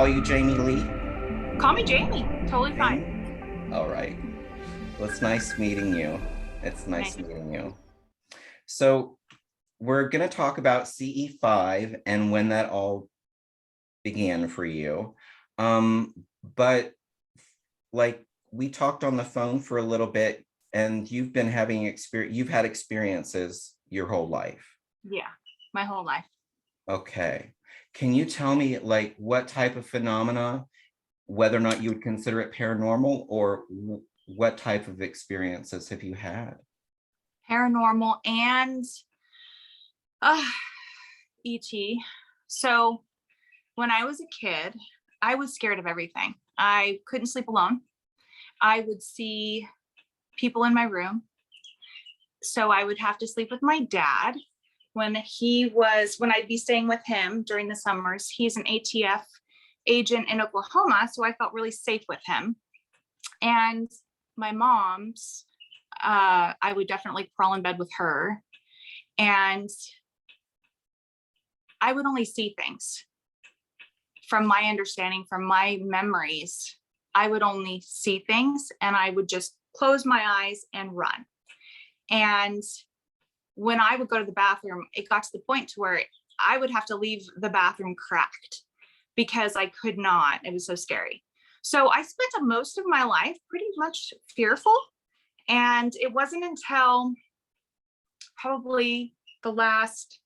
you Jamie Lee? Call me Jamie. Totally fine. Jamie? All right. Well, it's nice meeting you. It's nice Nice. meeting you. So we're going to talk about CE5 and when that all began for you. But like we talked on the phone for a little bit and you've been having you've had experiences your whole life. Yeah, my whole life. Okay. Can you tell me like what type of phenomena, whether or not you would consider it paranormal, or what type of experiences have you had? Paranormal and ET. So when I was a kid, I was scared of everything. I couldn't sleep alone. I would see people in my room. So I would have to sleep with my dad when I'd be staying with him during the summers. He's an ATF agent in Oklahoma, so I felt really safe with him. And my mom's, I would definitely crawl in bed with her, and I would only see things. From my understanding, from my memories, I would only see things and I would just close my eyes and run. And when I would go to the bathroom, it got to the point to where I would have to leave the bathroom cracked because I could not. It was so scary. So I spent most of my life pretty much fearful. And it wasn't until probably the last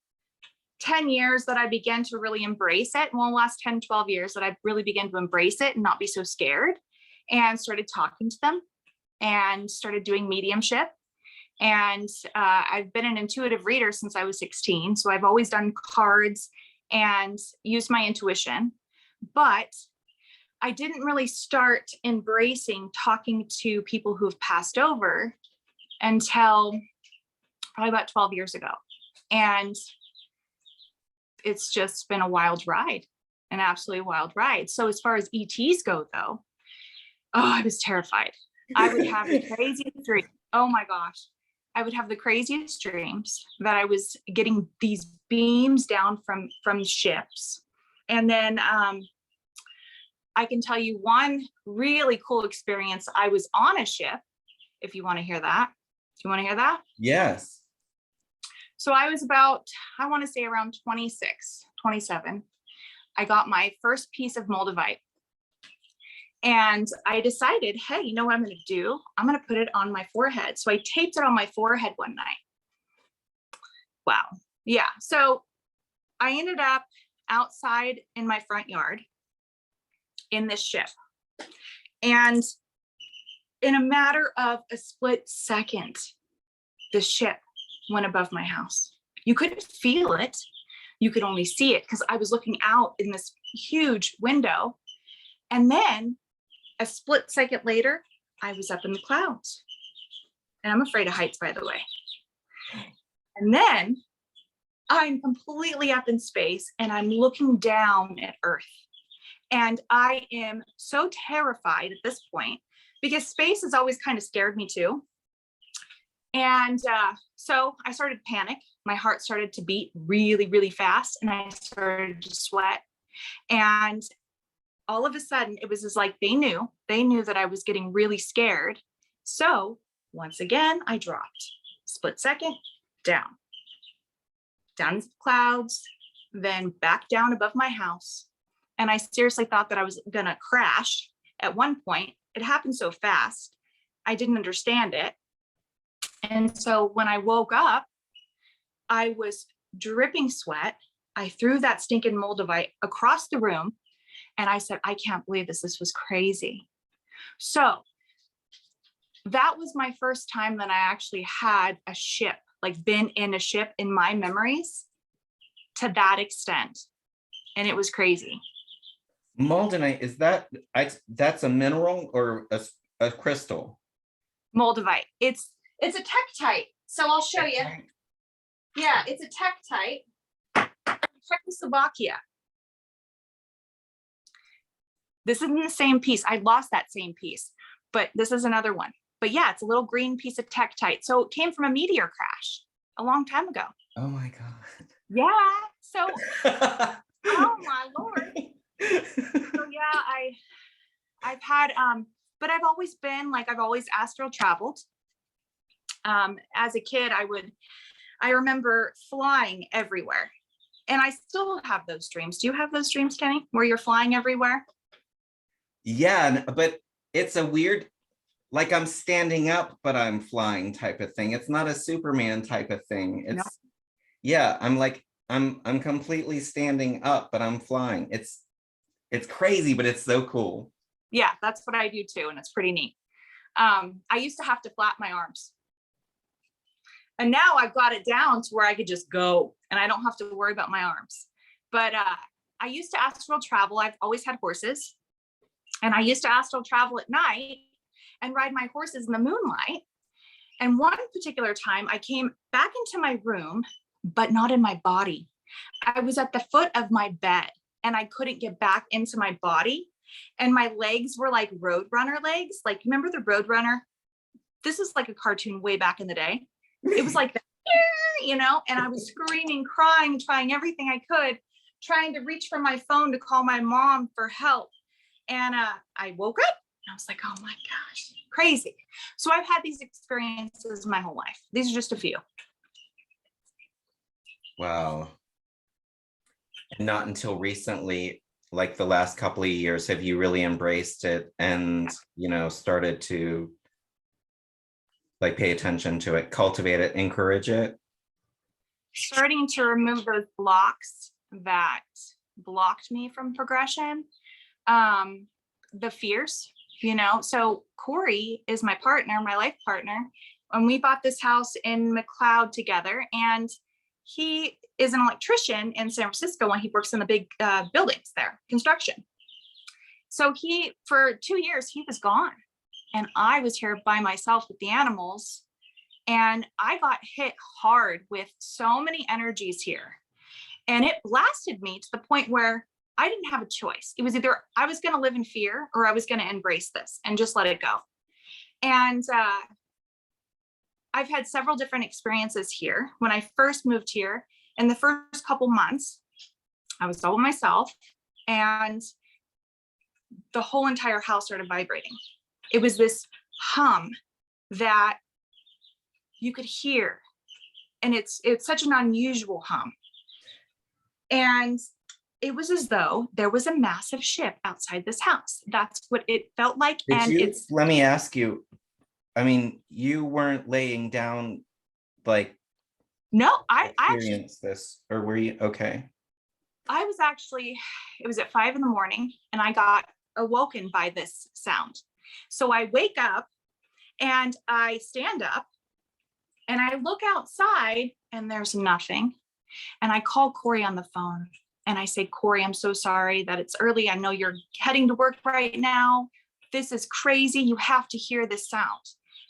10 years that I began to really embrace it. Well, the last 10, 12 years that I really began to embrace it and not be so scared, and started talking to them and started doing mediumship. And I've been an intuitive reader since I was 16. So I've always done cards and used my intuition. But I didn't really start embracing talking to people who have passed over until probably about 12 years ago. And it's just been a wild ride, an absolutely wild ride. So as far as ETs go, though, I was terrified. I would have the craziest dreams. Oh my gosh. I would have the craziest dreams that I was getting these beams down from ships. And then I can tell you one really cool experience. I was on a ship, if you want to hear that. Do you want to hear that? Yes. So I was about, I want to say around 26, 27. I got my first piece of Moldavite. And I decided, hey, you know what I'm going to do? I'm going to put it on my forehead. So I taped it on my forehead one night. Wow. Yeah. So I ended up outside in my front yard in this ship. And in a matter of a split second, the ship went above my house. You couldn't feel it. You could only see it because I was looking out in this huge window. And then a split second later, I was up in the clouds. And I'm afraid of heights, by the way. And then I'm completely up in space and I'm looking down at Earth. And I am so terrified at this point because space has always kind of scared me too. And so I started to panic. My heart started to beat really, really fast and I started to sweat. And all of a sudden, it was as like they knew that I was getting really scared. So once again, I dropped. Split second, down into the clouds, then back down above my house. And I seriously thought that I was gonna crash at one point. It happened so fast, I didn't understand it. And so when I woke up, I was dripping sweat. I threw that stinking Moldavite across the room. And I said, I can't believe this. This was crazy. So that was my first time that I actually had a ship, like been in a ship in my memories to that extent. And it was crazy. Moldavite, is that's a mineral or a crystal? Moldavite. It's a tektite. So I'll show you. Yeah, it's a tektite. Czechoslovakia. This isn't the same piece. I lost that same piece, but this is another one. But yeah, it's a little green piece of tektite. So it came from a meteor crash a long time ago. Oh my God. Yeah. So, oh my Lord. So yeah, I've had but I've always been like, I've always astral traveled. As a kid, I remember flying everywhere. And I still have those dreams. Do you have those dreams, Kenny, where you're flying everywhere? Yeah, but it's a weird, like I'm standing up, but I'm flying type of thing. It's not a Superman type of thing. No. It's yeah, I'm like I'm completely standing up, but I'm flying. It's crazy, but it's so cool. Yeah, that's what I do too, and it's pretty neat. I used to have to flap my arms. And now I've got it down to where I could just go and I don't have to worry about my arms. But I used to astral travel. I've always had horses. And I used to astral travel at night and ride my horses in the moonlight. And one particular time I came back into my room, but not in my body. I was at the foot of my bed and I couldn't get back into my body. And my legs were like Roadrunner legs. Like, remember the Roadrunner? This is like a cartoon way back in the day. It was like that, you know, and I was screaming, crying, trying everything I could, trying to reach for my phone to call my mom for help. And I woke up and I was like, oh my gosh, crazy. So I've had these experiences my whole life. These are just a few. Wow. And not until recently, like the last couple of years, have you really embraced it and, you know, started to like pay attention to it, cultivate it, encourage it? Starting to remove those blocks that blocked me from progression. The fears, you know. So Corey is my partner, my life partner, and we bought this house in McLeod together. And he is an electrician in San Francisco when he works in the big buildings there, construction. So for 2 years, he was gone. And I was here by myself with the animals. And I got hit hard with so many energies here. And it blasted me to the point where I didn't have a choice. It was either I was going to live in fear or I was going to embrace this and just let it go. And I've had several different experiences here. When I first moved here, in the first couple months, I was all by myself and the whole entire house started vibrating. It was this hum that you could hear. And it's such an unusual hum. And it was as though there was a massive ship outside this house. That's what it felt like. Let me ask you, I mean, you weren't laying down like no, I actually experienced this, or were you okay? I was actually, it was at 5 a.m. and I got awoken by this sound. So I wake up and I stand up and I look outside and there's nothing. And I call Corey on the phone and I say, Corey, I'm so sorry that it's early. I know you're heading to work right now. This is crazy. You have to hear this sound.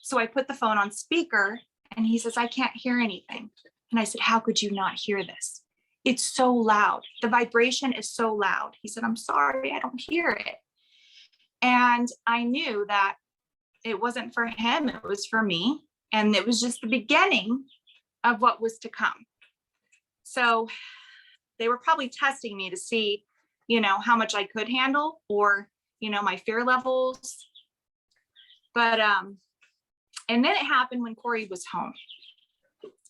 So I put the phone on speaker and he says, I can't hear anything. And I said, how could you not hear this? It's so loud. The vibration is so loud. He said, I'm sorry, I don't hear it. And I knew that it wasn't for him, it was for me. And it was just the beginning of what was to come. So they were probably testing me to see, you know, how much I could handle or, you know, my fear levels. But, and then it happened when Corey was home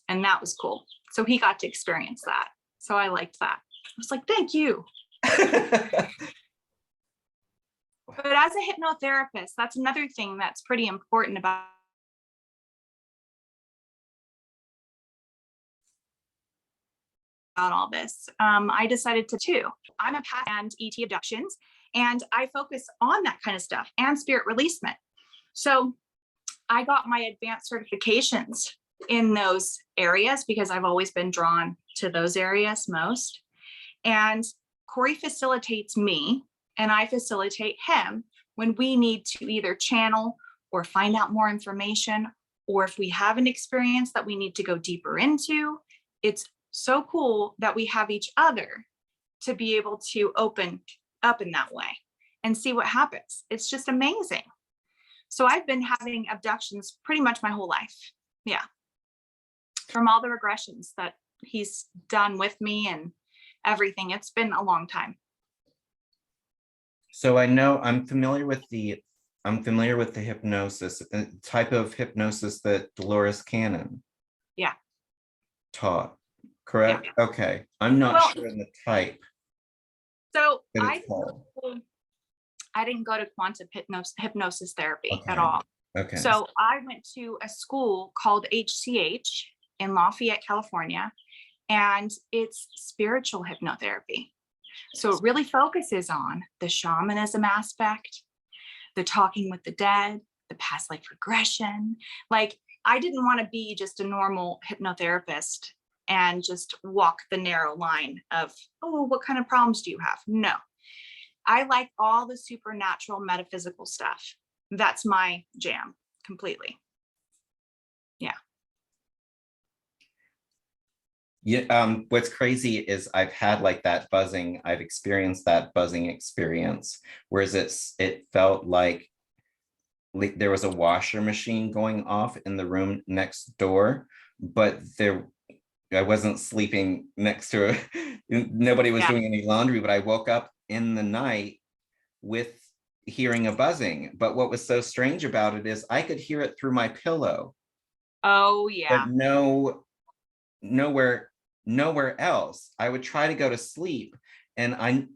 and that was cool. So he got to experience that. So I liked that. I was like, thank you. But as a hypnotherapist, that's another thing that's pretty important about all this. I decided to too. I'm a path and ET abductions, and I focus on that kind of stuff and spirit releasement. So I got my advanced certifications in those areas because I've always been drawn to those areas most. And Corey facilitates me and I facilitate him when we need to either channel or find out more information, or if we have an experience that we need to go deeper into. It's so cool that we have each other to be able to open up in that way and see what happens. It's just amazing. So I've been having abductions pretty much my whole life. Yeah. From all the regressions that he's done with me and everything. It's been a long time. So I know I'm familiar with the hypnosis, type of hypnosis that Dolores Cannon Yeah, taught, yeah. correct? Okay, I'm not Well, sure in the type so that it's called. I didn't go to quantum hypnosis therapy at Okay, all. okay. So I went to a school called HCH in Lafayette, California, and it's spiritual hypnotherapy. So it really focuses on the shamanism aspect, the talking with the dead, the past life regression. Like, I didn't want to be just a normal hypnotherapist and just walk the narrow line of, oh, what kind of problems do you have? No, I like all the supernatural metaphysical stuff. That's my jam completely. Yeah. Yeah, what's crazy is I've had like that buzzing, I've experienced that buzzing experience, whereas it felt like there was a washer machine going off in the room next door, but I wasn't sleeping next to it. Nobody was Yeah. doing any laundry, but I woke up in the night with hearing a buzzing. But what was so strange about it is I could hear it through my pillow, Oh, but yeah. nowhere else. I would try to go to sleep. And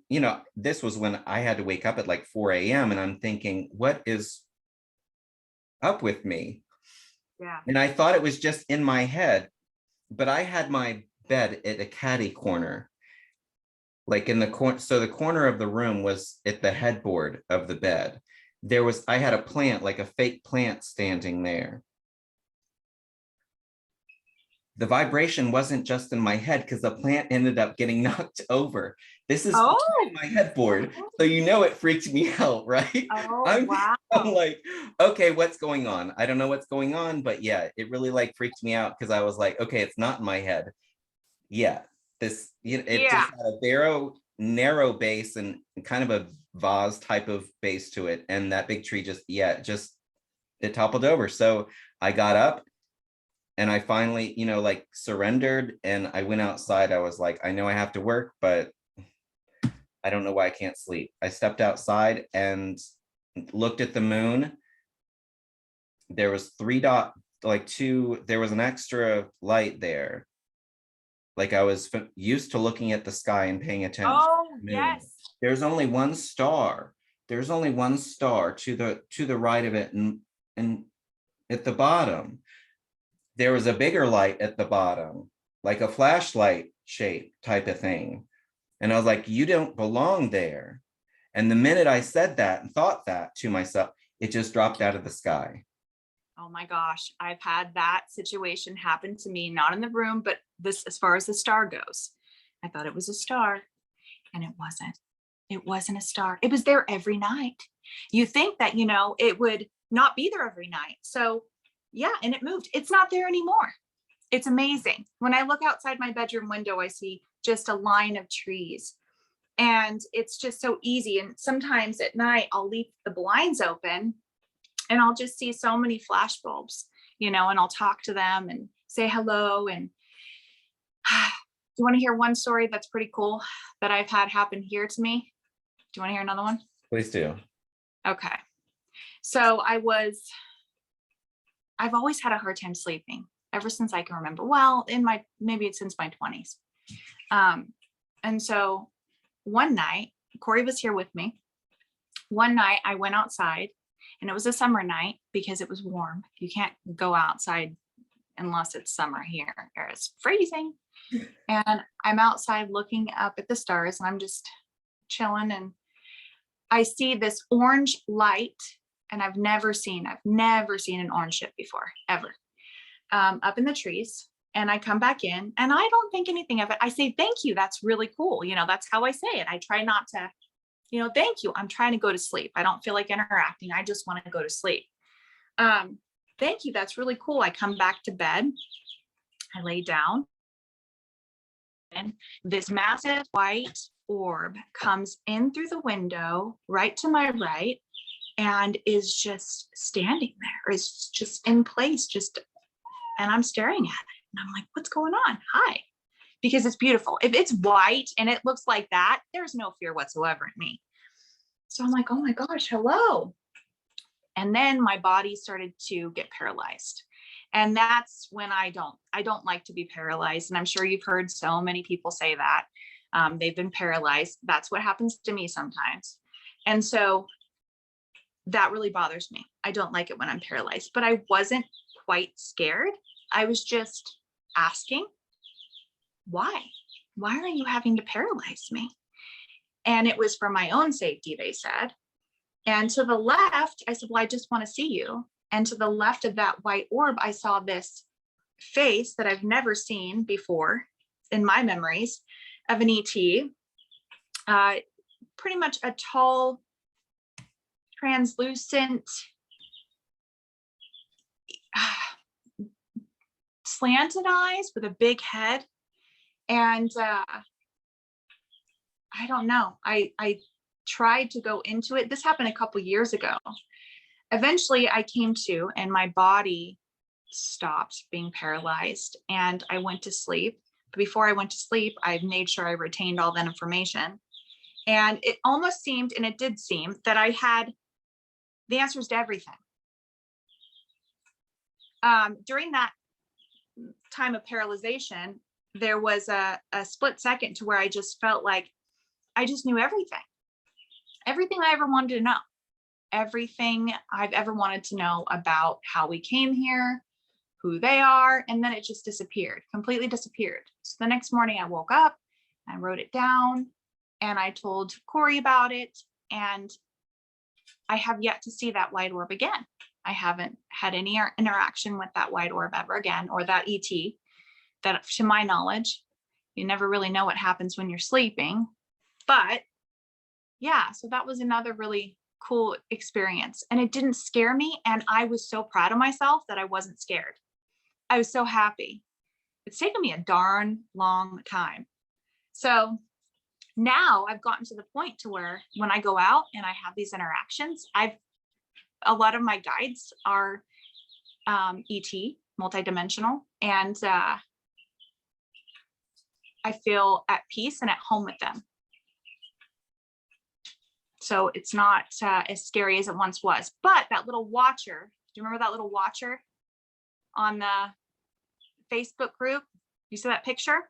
this was when I had to wake up at like 4 a.m. And I'm thinking, what is up with me? Yeah. And I thought it was just in my head, but I had my bed at a caddy corner, like in the corner. So the corner of the room was at the headboard of the bed. I had a plant, like a fake plant standing there. The vibration wasn't just in my head because the plant ended up getting knocked over. This is Oh, behind my headboard. So it freaked me out, right? oh, I'm, wow. I'm like, okay, what's going on? I don't know what's going on, but yeah, it really like freaked me out because I was like, okay, it's not in my head. Yeah, it Yeah. just had a narrow base and kind of a vase type of base to it. And that big tree it toppled over. So I got up and I finally, like surrendered and I went outside. I was like, I know I have to work, but I don't know why I can't sleep. I stepped outside and looked at the moon. There was there was an extra light there. Like I was used to looking at the sky and paying attention to Oh, the moon. yes. There's only one star. There's only one star to the right of it, and at the bottom there was a bigger light at the bottom, like a flashlight shape type of thing. And I was like, you don't belong there. And the minute I said that and thought that to myself, it just dropped out of the sky. Oh my gosh. I've had that situation happen to me, not in the room, but this, as far as the star goes. I thought it was a star and it wasn't. It wasn't a star. It was there every night. You think that, it would not be there every night. So yeah, and it moved. It's not there anymore. It's amazing. When I look outside my bedroom window, I see just a line of trees. And it's just so easy. And sometimes at night, I'll leave the blinds open and I'll just see so many flash bulbs, and I'll talk to them and say hello. And do you want to hear one story that's pretty cool that I've had happen here to me? Do you want to hear another one? Please do. Okay. So I've always had a hard time sleeping ever since I can remember. Well, maybe since my 20s. And so one night, Corey was here with me. One night I went outside and it was a summer night because it was warm. You can't go outside unless it's summer here or it's freezing. And I'm outside looking up at the stars and I'm just chilling and I see this orange light and I've never seen an orange ship before, ever, up in the trees. And I come back in and I don't think anything of it. I say, thank you. That's really cool. That's how I say it. I try not to, thank you. I'm trying to go to sleep. I don't feel like interacting. I just want to go to sleep. Thank you. That's really cool. I come back to bed. I lay down and this massive white orb comes in through the window right to my right and is just standing there, is just in place, and I'm staring at it. And I'm like, what's going on? Hi. Because it's beautiful. If it's white and it looks like that, there's no fear whatsoever in me. So I'm like, oh my gosh, hello. And then my body started to get paralyzed. And that's when I don't like to be paralyzed. And I'm sure you've heard so many people say that they've been paralyzed. That's what happens to me sometimes. And so that really bothers me. I don't like it when I'm paralyzed, but I wasn't quite scared. I was just asking, why? Why are you having to paralyze me? And it was for my own safety, they said. And to the left, I said, well, I just want to see you. And to the left of that white orb, I saw this face that I've never seen before in my memories of an ET, pretty much a tall, translucent, slanted eyes with a big head. And I don't know, I tried to go into it. This happened a couple years ago. Eventually I came to, and my body stopped being paralyzed and I went to sleep. But before I went to sleep, I made sure I retained all that information. And it almost seemed, and it did seem, that I had the answers to everything. During that time of paralyzation, there was a split second to where I just felt like I just knew everything. Everything I ever wanted to know. Everything I've ever wanted to know about how we came here, who they are, and then it just disappeared, completely disappeared. So the next morning I woke up, I wrote it down, and I told Corey about it, and I have yet to see that white orb again. I haven't had any interaction with that white orb ever again, or that ET, that to my knowledge. You never really know what happens when you're sleeping. But yeah, so that was another really cool experience. And it didn't scare me. And I was so proud of myself that I wasn't scared. I was so happy. It's taken me a darn long time. So now I've gotten to the point to where when I go out and I have these interactions, a lot of my guides are ET, multidimensional, and I feel at peace and at home with them. So it's not as scary as it once was. But that little watcher, do you remember that little watcher on the Facebook group? You see that picture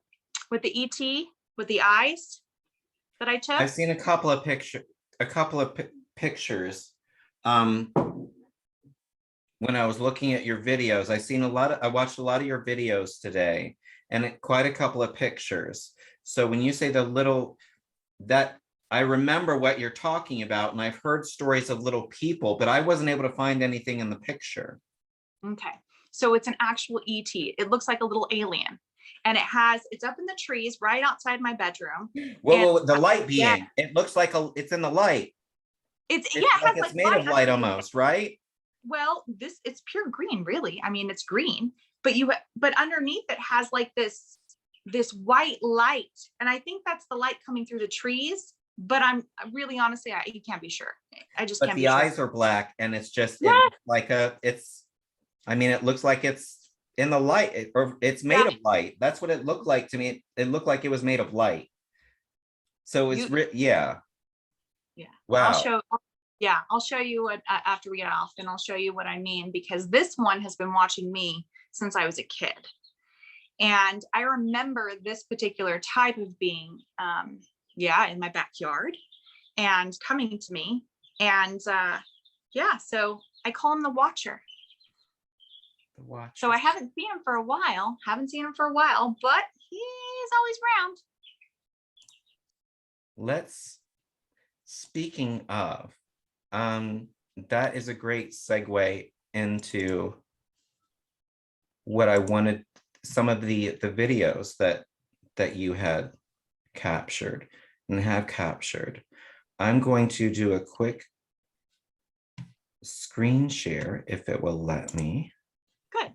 with the ET with the eyes that I took? I've seen a couple of pictures. When I was looking at your videos, I watched a lot of your videos today, and quite a couple of pictures. So when you say that I remember what you're talking about, and I've heard stories of little people, but I wasn't able to find anything in the picture. Okay, so it's an actual ET. It looks like a little alien, and it's up in the trees right outside my bedroom. Well, the light yeah, being, it looks like it's in the light. it's It has it's made of light almost, right? Well, it's pure green, really. I mean, it's green, but underneath it has like this white light, and I think that's the light coming through the trees. But I'm really, honestly, you can't be sure. I just can't be sure. But the eyes are black, and it's just Yeah. I mean, it looks like it's in the light, or it's made of light. That's what it looked like to me. It looked like it was made of light. So it's yeah. Yeah. Wow. I'll show you what after we get off, and I'll show you what I mean, because this one has been watching me since I was a kid. And I remember this particular type of being, in my backyard and coming to me. And so I call him the Watcher. The Watcher. So I haven't seen him for a while, but he's always around. Speaking of, that is a great segue into what I wanted, some of the videos that you had captured and have captured. I'm going to do a quick screen share if it will let me. Good.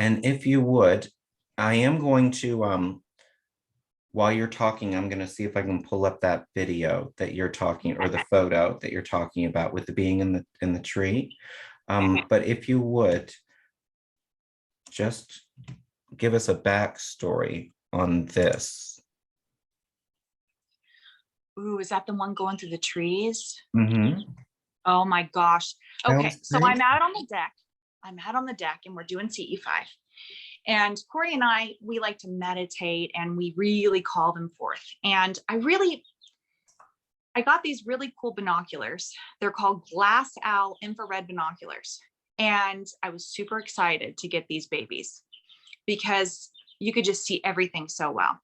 And if you would, I am going to, while you're talking, I'm going to see if I can pull up that video that you're talking, or the photo that you're talking about with the being in the tree. But if you would just give us a backstory on this. Ooh, is that the one going through the trees? Mm-hmm. Oh my gosh. That Okay, was so great. I'm out on the deck. I'm out on the deck and we're doing CE5. And Corey and I, we like to meditate and we really call them forth. And I got these really cool binoculars. They're called Glass Owl infrared binoculars. And I was super excited to get these babies because you could just see everything so well.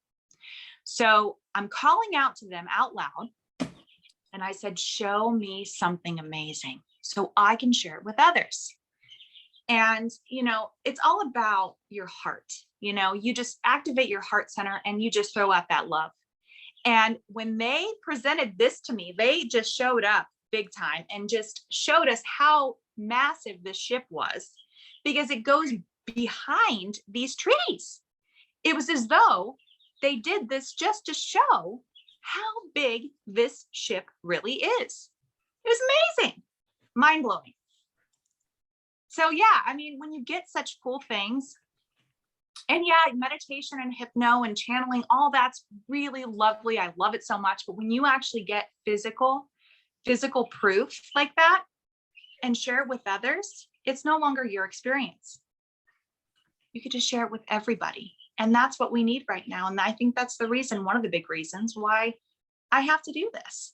So I'm calling out to them out loud. And I said, show me something amazing so I can share it with others. And, it's all about your heart. You just activate your heart center and you just throw out that love. And when they presented this to me, they just showed up big time and just showed us how massive the ship was because it goes behind these trees. It was as though they did this just to show how big this ship really is. It was amazing, mind blowing. So yeah, I mean, when you get such cool things, and yeah, meditation and hypno and channeling, all that's really lovely. I love it so much. But when you actually get physical proof like that and share it with others, it's no longer your experience. You could just share it with everybody. And that's what we need right now. And I think that's the reason, one of the big reasons why I have to do this.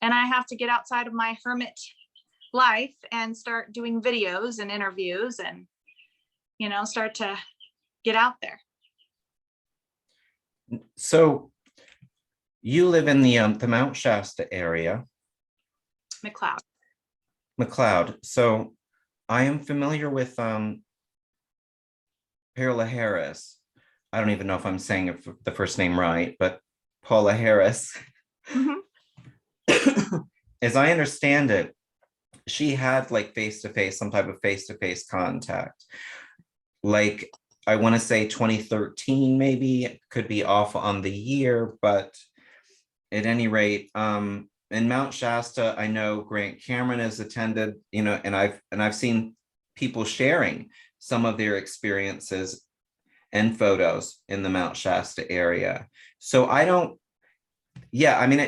And I have to get outside of my hermit life and start doing videos and interviews and, start to get out there. So you live in the Mount Shasta area, McLeod. McLeod. So I am familiar with Paola Harris. I don't even know if I'm saying the first name right, but Paula Harris. Mm-hmm. As I understand it, she had like face-to-face, some type of face-to-face contact. Like I want to say 2013, maybe. It could be off on the year, but at any rate, in Mount Shasta, I know Grant Cameron has attended, and I've seen people sharing some of their experiences and photos in the Mount Shasta area. So I mean,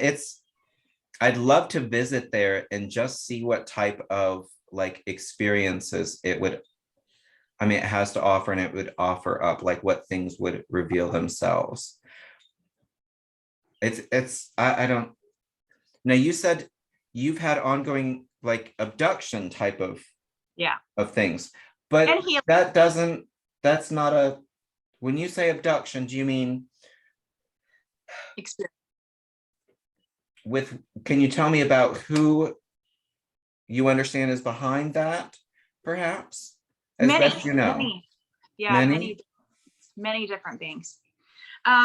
I'd love to visit there and just see what type of like experiences it has to offer, and it would offer up, like what things would reveal themselves. I don't now, you said you've had ongoing like abduction type of things, but that's not a, when you say abduction, do you mean experience. Can you tell me about who you understand is behind that, perhaps? As best you know. Many different beings.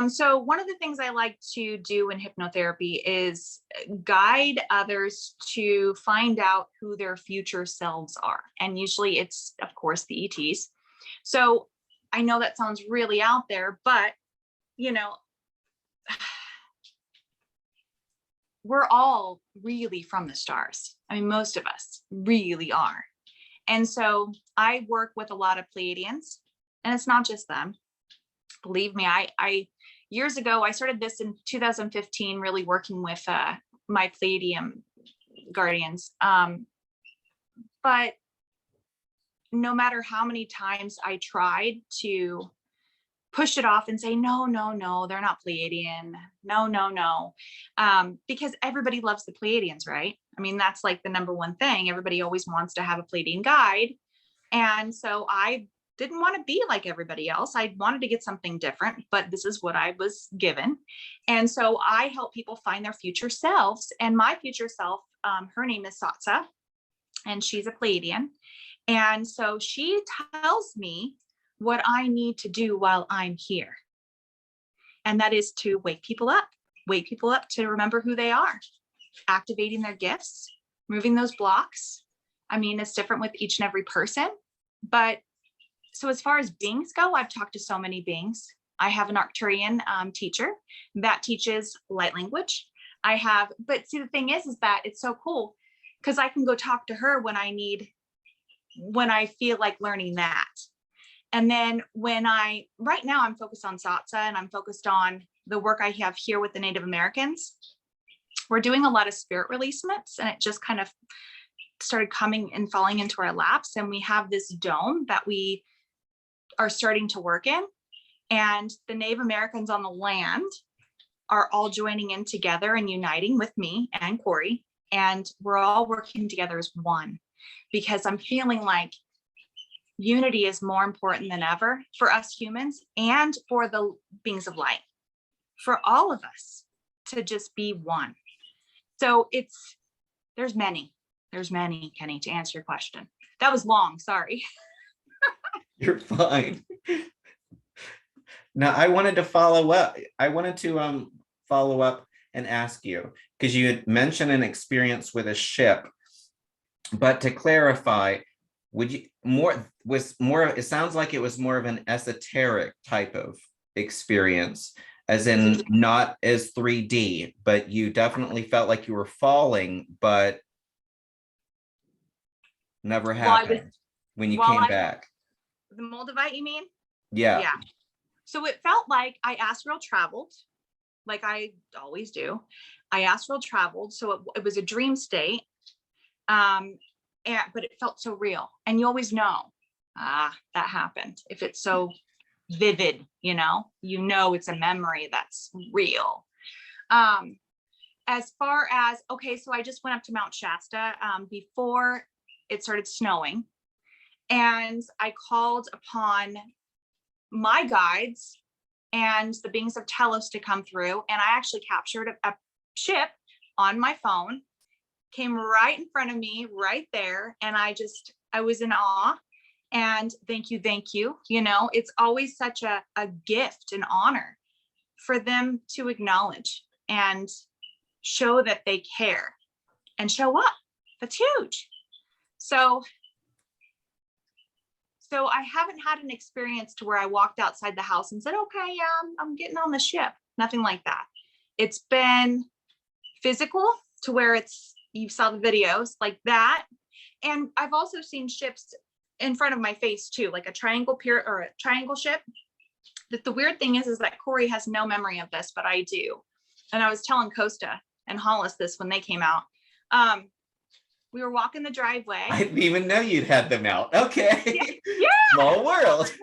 So one of the things I like to do in hypnotherapy is guide others to find out who their future selves are. And usually it's, of course, the ETs. So I know that sounds really out there, but, we're all really from the stars. I mean, most of us really are. And so I work with a lot of Pleiadians, and it's not just them. Believe me, I years ago, I started this in 2015, really working with my Pleiadian guardians. But no matter how many times I tried to push it off and say, no, they're not Pleiadian. No. Because everybody loves the Pleiadians, right? I mean, that's like the number one thing. Everybody always wants to have a Pleiadian guide. And so I didn't want to be like everybody else. I wanted to get something different, but this is what I was given. And so I help people find their future selves. And my future self, her name is Satsa, and she's a Pleiadian. And so she tells me what I need to do while I'm here. And that is to wake people up to remember who they are, activating their gifts, moving those blocks. I mean, it's different with each and every person. But so as far as beings go, I've talked to so many beings. I have an Arcturian teacher that teaches light language. But see, the thing is that it's so cool because I can go talk to her when I feel like learning that. And then right now I'm focused on Satsa, and I'm focused on the work I have here with the Native Americans. we're doing a lot of spirit releasements, and it just kind of started coming and falling into our laps. And we have this dome that we are starting to work in, and the Native Americans on the land are all joining in together and uniting with me and Corey, and we're all working together as one, because I'm feeling like unity is more important than ever for us humans and for the beings of light, for all of us to just be one. So there's many, Kenny, to answer your question. That was long, sorry. You're fine. Now, I wanted to follow up. I wanted to follow up and ask you, because you had mentioned an experience with a ship, but to clarify, would you it sounds like it was more of an esoteric type of experience, as in not as 3D, but you definitely felt like you were falling, but never happened when you came back. The Moldavite, you mean? Yeah. Yeah. So it felt like I astral traveled, like I always do. I astral traveled, so it was a dream state. But it felt so real. And you always know, that happened. If it's so vivid, you know it's a memory that's real. As far as, okay, so I just went up to Mount Shasta before it started snowing, and I called upon my guides and the beings of Telos to come through, and I actually captured a ship on my phone, came right in front of me right there, and I was in awe. And thank you, it's always such a gift and honor for them to acknowledge and show that they care and show up. That's huge. So I haven't had an experience to where I walked outside the house and said, okay, yeah, I'm getting on the ship. Nothing like that. It's been physical to where you saw the videos like that. And I've also seen ships in front of my face too, like a triangle pier or a triangle ship. That the weird thing is that Corey has no memory of this, but I do. And I was telling Costa and Hollis this when they came out. We were walking the driveway. I didn't even know you'd had them out. Okay. Yeah. Small world.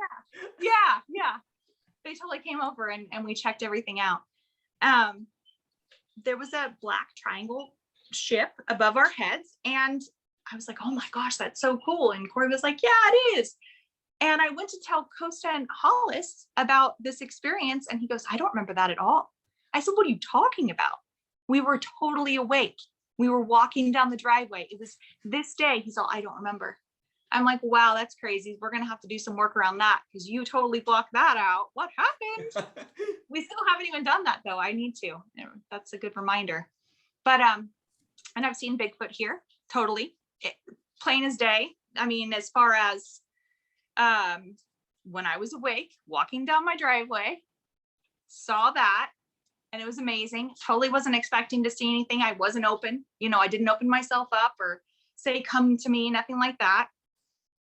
Yeah. They totally came over and we checked everything out. There was a black triangle ship above our heads, and I was like, oh my gosh, that's so cool. And Corey was like, yeah, it is. And I went to tell Costa and Hollis about this experience, and he goes, I don't remember that at all. I said, what are you talking about? We were totally awake. We were walking down the driveway. It was this day. He's all, I don't remember. I'm like, wow, that's crazy. We're going to have to do some work around that, because you totally blocked that out. What happened? We still haven't even done that though. I need to. That's a good reminder. But, and I've seen Bigfoot here, totally. Plain as day. I mean, as far as when I was awake, walking down my driveway, saw that, and it was amazing. Totally wasn't expecting to see anything. I wasn't open. I didn't open myself up or say, come to me, nothing like that.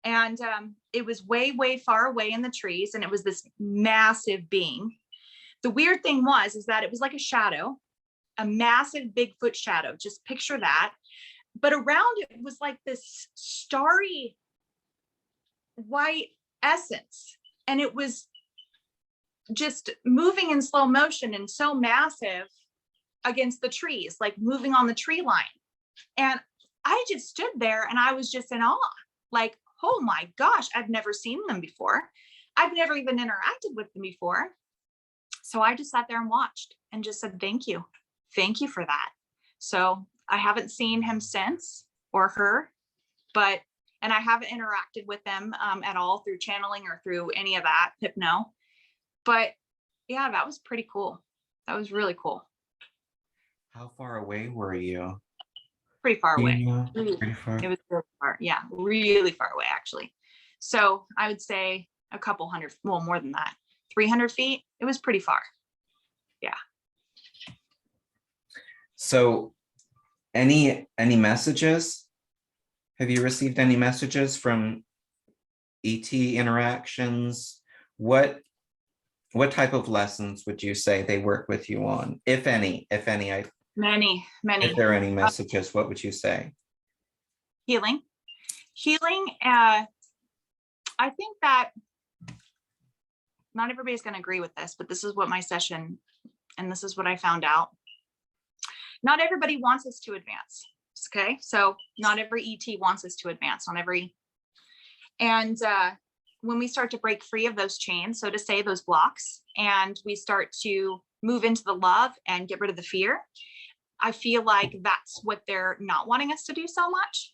And it was way, way far away in the trees, and it was this massive being. The weird thing is that it was like a shadow, a massive Bigfoot shadow. Just picture that. But around it was like this starry white essence. And it was just moving in slow motion and so massive against the trees, like moving on the tree line. And I just stood there and I was just in awe, like, oh my gosh, I've never seen them before. I've never even interacted with them before. So I just sat there and watched and just said, thank you. Thank you for that. So I haven't seen him since, or her, and I haven't interacted with them at all through channeling or through any of that, hypno. But yeah, that was pretty cool. That was really cool. How far away were you? Pretty far away. Pretty far. It was really far. Yeah, really far away, actually. So I would say a couple hundred, well, more than that, 300 feet. It was pretty far. Yeah. So any messages? Have you received any messages from ET interactions? What type of lessons would you say they work with you on, if any? Many, If many. there are any messages, what would you say? Healing. I think that not everybody's going to agree with this, but this is what my session, and this is what I found out. Not everybody wants us to advance. Okay. So not every ET wants us to advance on every, and when we start to break free of those chains, so to say, those blocks, and we start to move into the love and get rid of the fear, I feel like that's what they're not wanting us to do so much.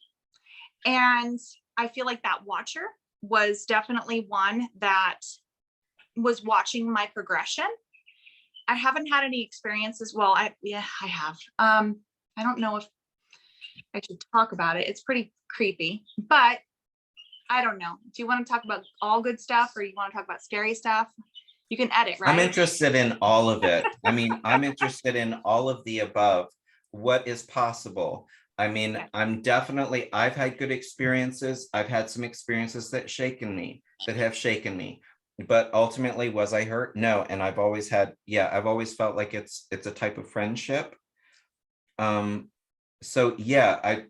And I feel like that watcher was definitely one that was watching my progression. I haven't had any experiences. Well, I have. I don't know if I should talk about it. It's pretty creepy, but I don't know. Do you want to talk about all good stuff, or you want to talk about scary stuff? You can edit, right? I'm interested in all of it. I mean, I'm interested in all of the above. What is possible? I mean, Okay. I've had good experiences. I've had some experiences that have shaken me. But ultimately, was I hurt? No. And I've always felt like it's a type of friendship. So yeah,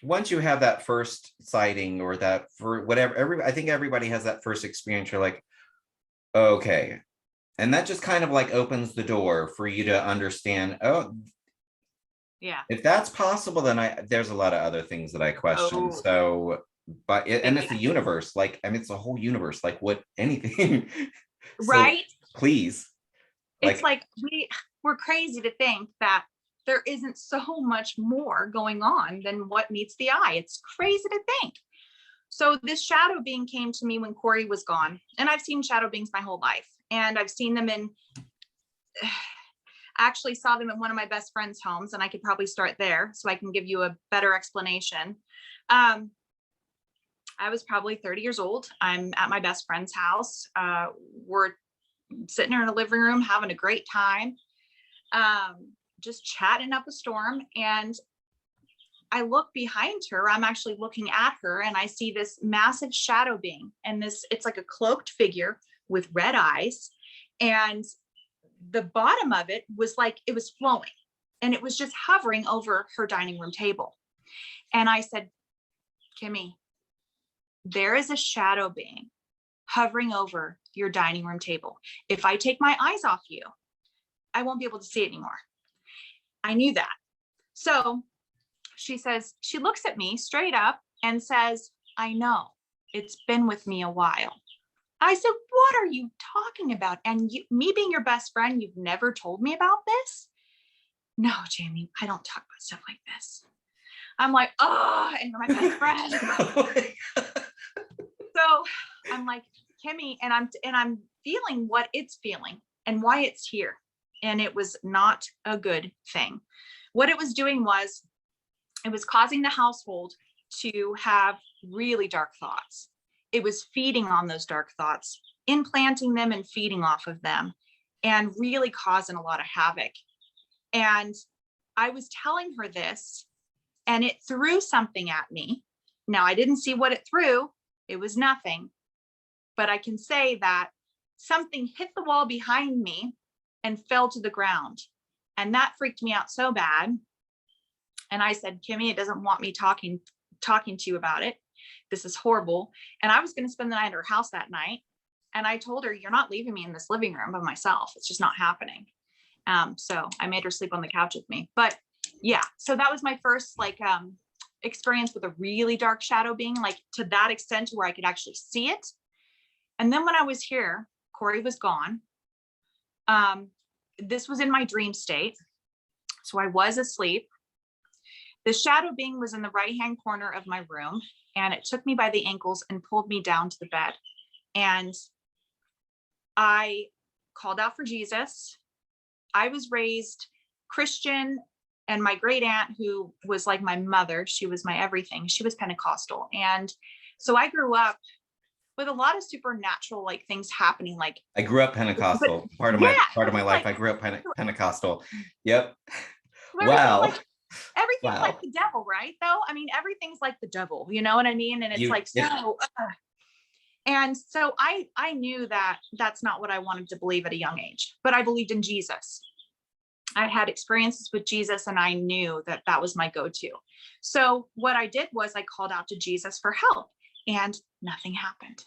once you have that first sighting, or that, for whatever, I think everybody has that first experience. You're like, okay. And that just kind of like opens the door for you to understand, oh, Yeah. if that's possible, then there's a lot of other things that I question. Oh, So, and it's the yeah. universe. Like, I mean, it's the whole universe. Like, what, anything. So Right. please, It's like, like we're crazy to think that there isn't so much more going on than what meets the eye. It's crazy to think. So this shadow being came to me when Corey was gone, and I've seen shadow beings my whole life, and I've seen them in. Actually saw them in one of my best friend's homes, and I could probably start there so I can give you a better explanation. I was probably 30 years old. I'm at my best friend's house. We're sitting there in a living room having a great time, just chatting up a storm. And I look behind her. I'm actually looking at her, and I see this massive shadow being, and it's like a cloaked figure with red eyes, and the bottom of it was like it was flowing, and it was just hovering over her dining room table. And I said, Kimmy, there is a shadow being hovering over your dining room table. If I take my eyes off you, I won't be able to see it anymore. I knew that. So she looks at me straight up and says, I know, it's been with me a while. I said, what are you talking about? And me being your best friend, you've never told me about this? No, Jamie, I don't talk about stuff like this. I'm like, oh, and you're my best friend. So I'm like, Kimmy, and I'm feeling what it's feeling and why it's here. And it was not a good thing. What it was doing was it was causing the household to have really dark thoughts. It was feeding on those dark thoughts, implanting them and feeding off of them, and really causing a lot of havoc. And I was telling her this, and it threw something at me. Now, I didn't see what it threw. It was nothing. But I can say that something hit the wall behind me and fell to the ground. And that freaked me out so bad. And I said, Kimmy, it doesn't want me talking to you about it. This is horrible. And I was going to spend the night at her house that night. And I told her, you're not leaving me in this living room by myself. It's just not happening. So I made her sleep on the couch with me. But yeah, so that was my first experience with a really dark shadow being, like to that extent where I could actually see it. And then when I was here, Corey was gone. This was in my dream state. So I was asleep. The shadow being was in the right-hand corner of my room, and it took me by the ankles and pulled me down to the bed. And I called out for Jesus. I was raised Christian, and my great aunt, who was like my mother, she was my everything. She was Pentecostal. And so I grew up with a lot of supernatural like things happening. Like I grew up Pentecostal. Part of my life, I grew up Pentecostal. Yep. Wow. Everything's Wow. like the devil, right? Though, I mean, everything's like the devil, you know what I mean? And it's and so I knew that that's not what I wanted to believe at a young age, but I believed in Jesus. I had experiences with Jesus, and I knew that that was my go-to. So what I did was I called out to Jesus for help, and nothing happened.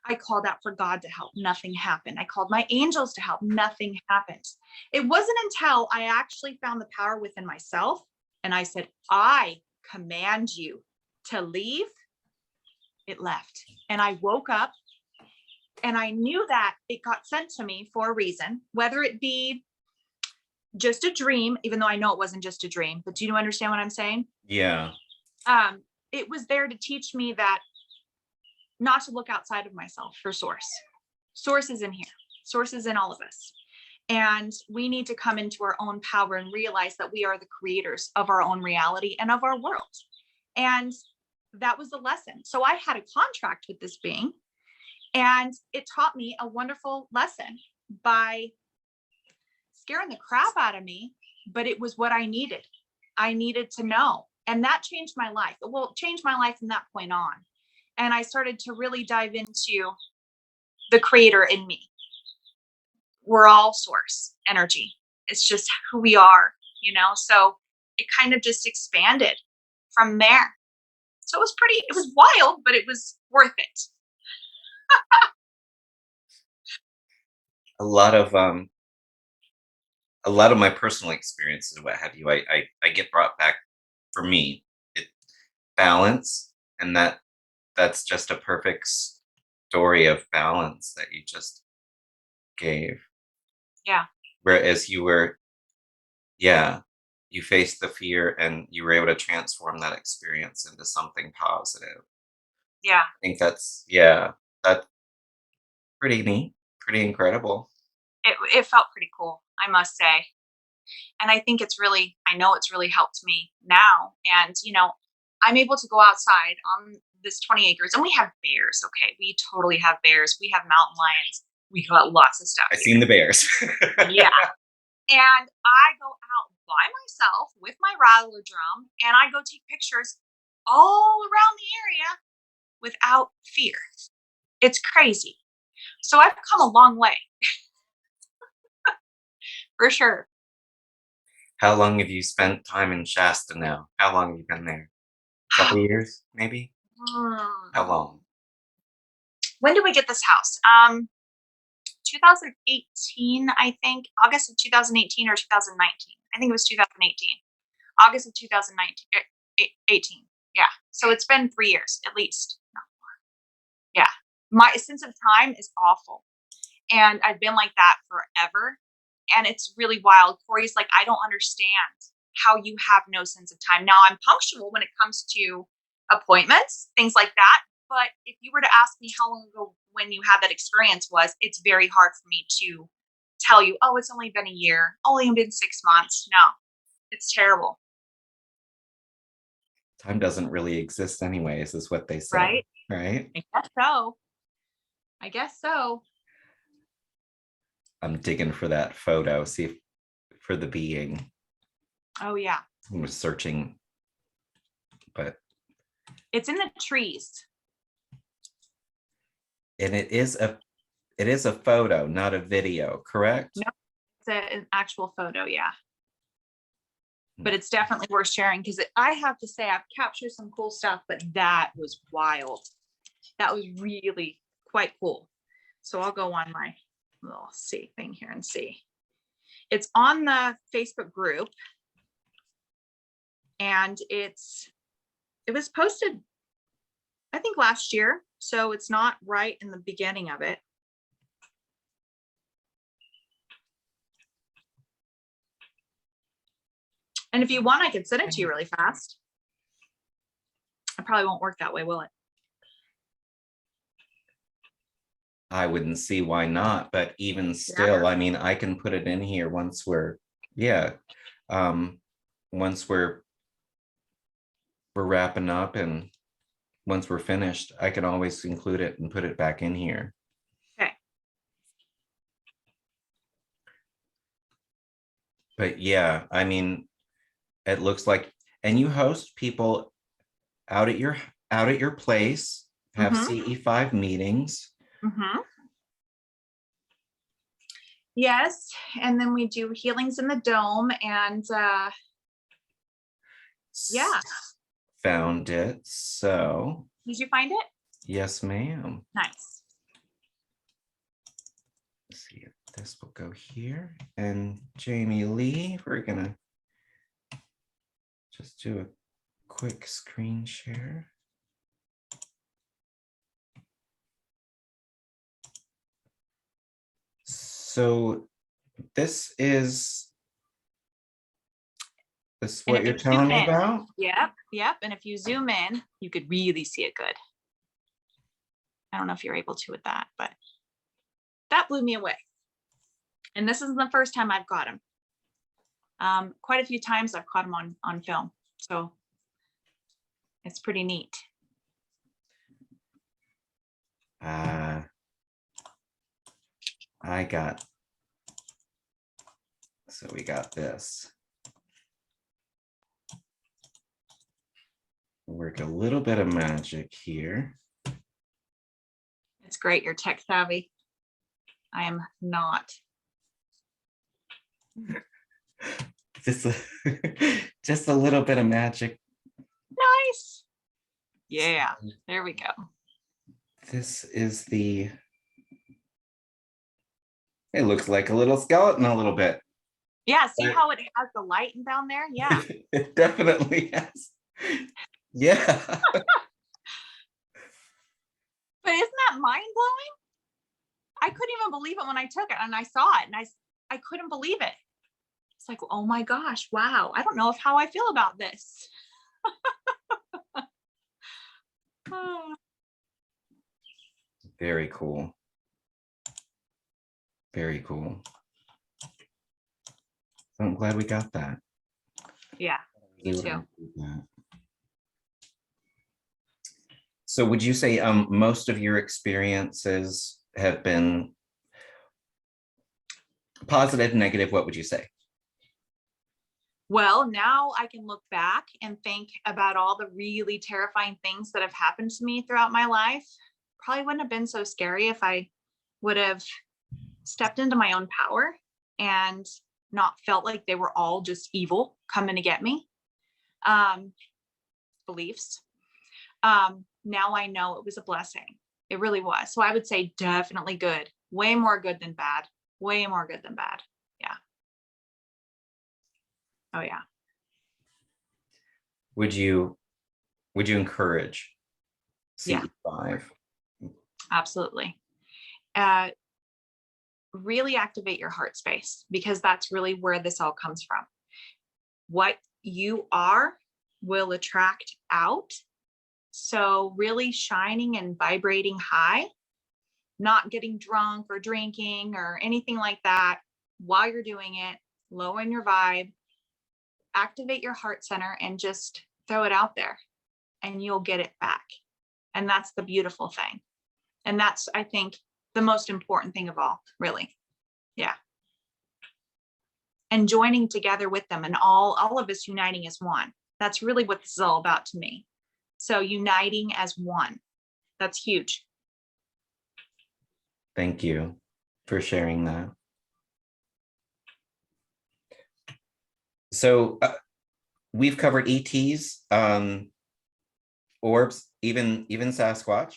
I called out for God to help. Nothing happened. I called my angels to help. Nothing happened. It wasn't until I actually found the power within myself and I said, I command you to leave. It left. And I woke up and I knew that it got sent to me for a reason, whether it be just a dream, even though I know it wasn't just a dream, but do you understand what I'm saying? Yeah. It was there to teach me that not to look outside of myself for source. Source is in here. Source is in all of us. And we need to come into our own power and realize that we are the creators of our own reality and of our world. And that was the lesson. So I had a contract with this being, and it taught me a wonderful lesson by scaring the crap out of me, but it was what I needed. I needed to know. And that changed my life. Well, it changed my life from that point on. And I started to really dive into the creator in me. We're all source energy. It's just who we are, you know? So it kind of just expanded from there. So it was wild, but it was worth it. A lot of my personal experiences, what have you, I get brought back, for me, it balance, and that's just a perfect story of balance that you just gave. Yeah. Whereas you faced the fear and you were able to transform that experience into something positive. Yeah. I think that's pretty neat, pretty incredible. It felt pretty cool, I must say. And I know it's really helped me now. And, I'm able to go outside on this 20 acres, and we have bears. Okay. We totally have bears. We have mountain lions. We got lots of stuff. I seen the bears. Yeah. And I go out by myself with my rattler drum, and I go take pictures all around the area without fear. It's crazy. So I've come a long way. For sure. How long have you spent time in Shasta now? How long have you been there? A couple years, maybe? How long? When did we get this house? 2018, I think. August of 2018 or 2019. I think it was 2018. August of 2019. 18. Yeah. So it's been 3 years at least. No more. Yeah. My sense of time is awful. And I've been like that forever. And it's really wild. Corey's like, I don't understand how you have no sense of time. Now, I'm punctual when it comes to appointments, things like that. But if you were to ask me how long ago when you had that experience was, it's very hard for me to tell you, oh, it's only been a year, only been 6 months. No, it's terrible. Time doesn't really exist anyways, is what they say. Right? Right? I guess so. I guess so. I'm digging for that photo, see if, for the being. Oh, yeah. I'm searching, but It's in the trees. and it is a photo, not a video, correct? No. It's an actual photo, yeah. But it's definitely worth sharing because I have to say I've captured some cool stuff, but that was wild. That was really quite cool. So I'll go on my little thing here and see. It's on the Facebook group, and it was posted, I think, last year. So it's not right in the beginning of it. And if you want, I could send it to you really fast. It probably won't work that way, will it? I wouldn't see why not, but even still, Yeah. I mean, I can put it in here once once we're wrapping up, and once we're finished, I can always include it and put it back in here. Okay. But yeah, I mean, it looks like, and you host people out at your place, have Mhm. CE5 meetings. Mm-hmm. Yes, and then we do healings in the dome, and yeah. Found it. So, Did you find it? yes, ma'am. Nice. Let's see if this will go here. And Jamie Lee, we're gonna just do a quick screen share. So this is And what if you're you zoom telling me in, about? yep. And if you zoom in, you could really see it good. I don't know if you're able to with that, but that blew me away. And this isn't the first time I've got him. Quite a few times I've caught him on film. So it's pretty neat. So we got this. Work a little bit of magic here. It's great. You're tech savvy. I am not. Just a little bit of magic. Nice. Yeah, there we go. This is it looks like a little skeleton a little bit. Yeah, see how it has the light down there? Yeah. It definitely has. Yeah. But isn't that mind blowing? I couldn't even believe it when I took it and I saw it and I couldn't believe it. It's like, oh my gosh, wow. I don't know how I feel about this. Very cool. Very cool. So I'm glad we got that. Yeah, me too. So would you say most of your experiences have been positive, negative? What would you say? Well, now I can look back and think about all the really terrifying things that have happened to me throughout my life. Probably wouldn't have been so scary if I would have stepped into my own power and not felt like they were all just evil coming to get me. Beliefs. Now I know it was a blessing. It really was. So I would say definitely good. Way more good than bad. Way more good than bad. Yeah. Oh yeah. Would you encourage CE5? Absolutely. Really activate your heart space, because that's really where this all comes from. What you are will attract out. So really shining and vibrating high, not getting drunk or drinking or anything like that while you're doing it, lowering your vibe, activate your heart center and just throw it out there and you'll get it back. And that's the beautiful thing. And that's, I think, the most important thing of all, really. Yeah. And joining together with them and all of us uniting as one. That's really what this is all about to me. So uniting as one, that's huge. Thank you for sharing that. So we've covered ETs, orbs, even Sasquatch.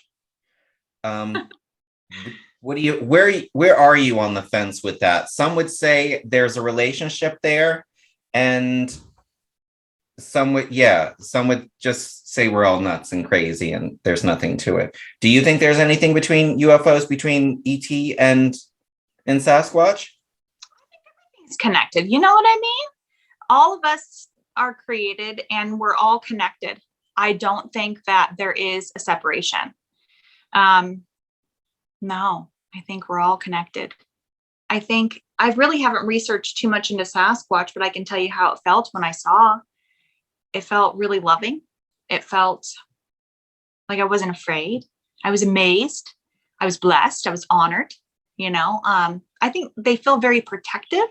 What do you, where are you on the fence with that? Some would say there's a relationship there, and some would just say we're all nuts and crazy and there's nothing to it. Do you think there's anything between UFOs, between ET and Sasquatch? It's connected. You know what I mean? All of us are created and we're all connected. I don't think that there is a separation. No, I think we're all connected. I think I really haven't researched too much into Sasquatch, but I can tell you how it felt when I saw. It felt really loving. It felt like I wasn't afraid. I was amazed. I was blessed. I was honored. You know, I think they feel very protective.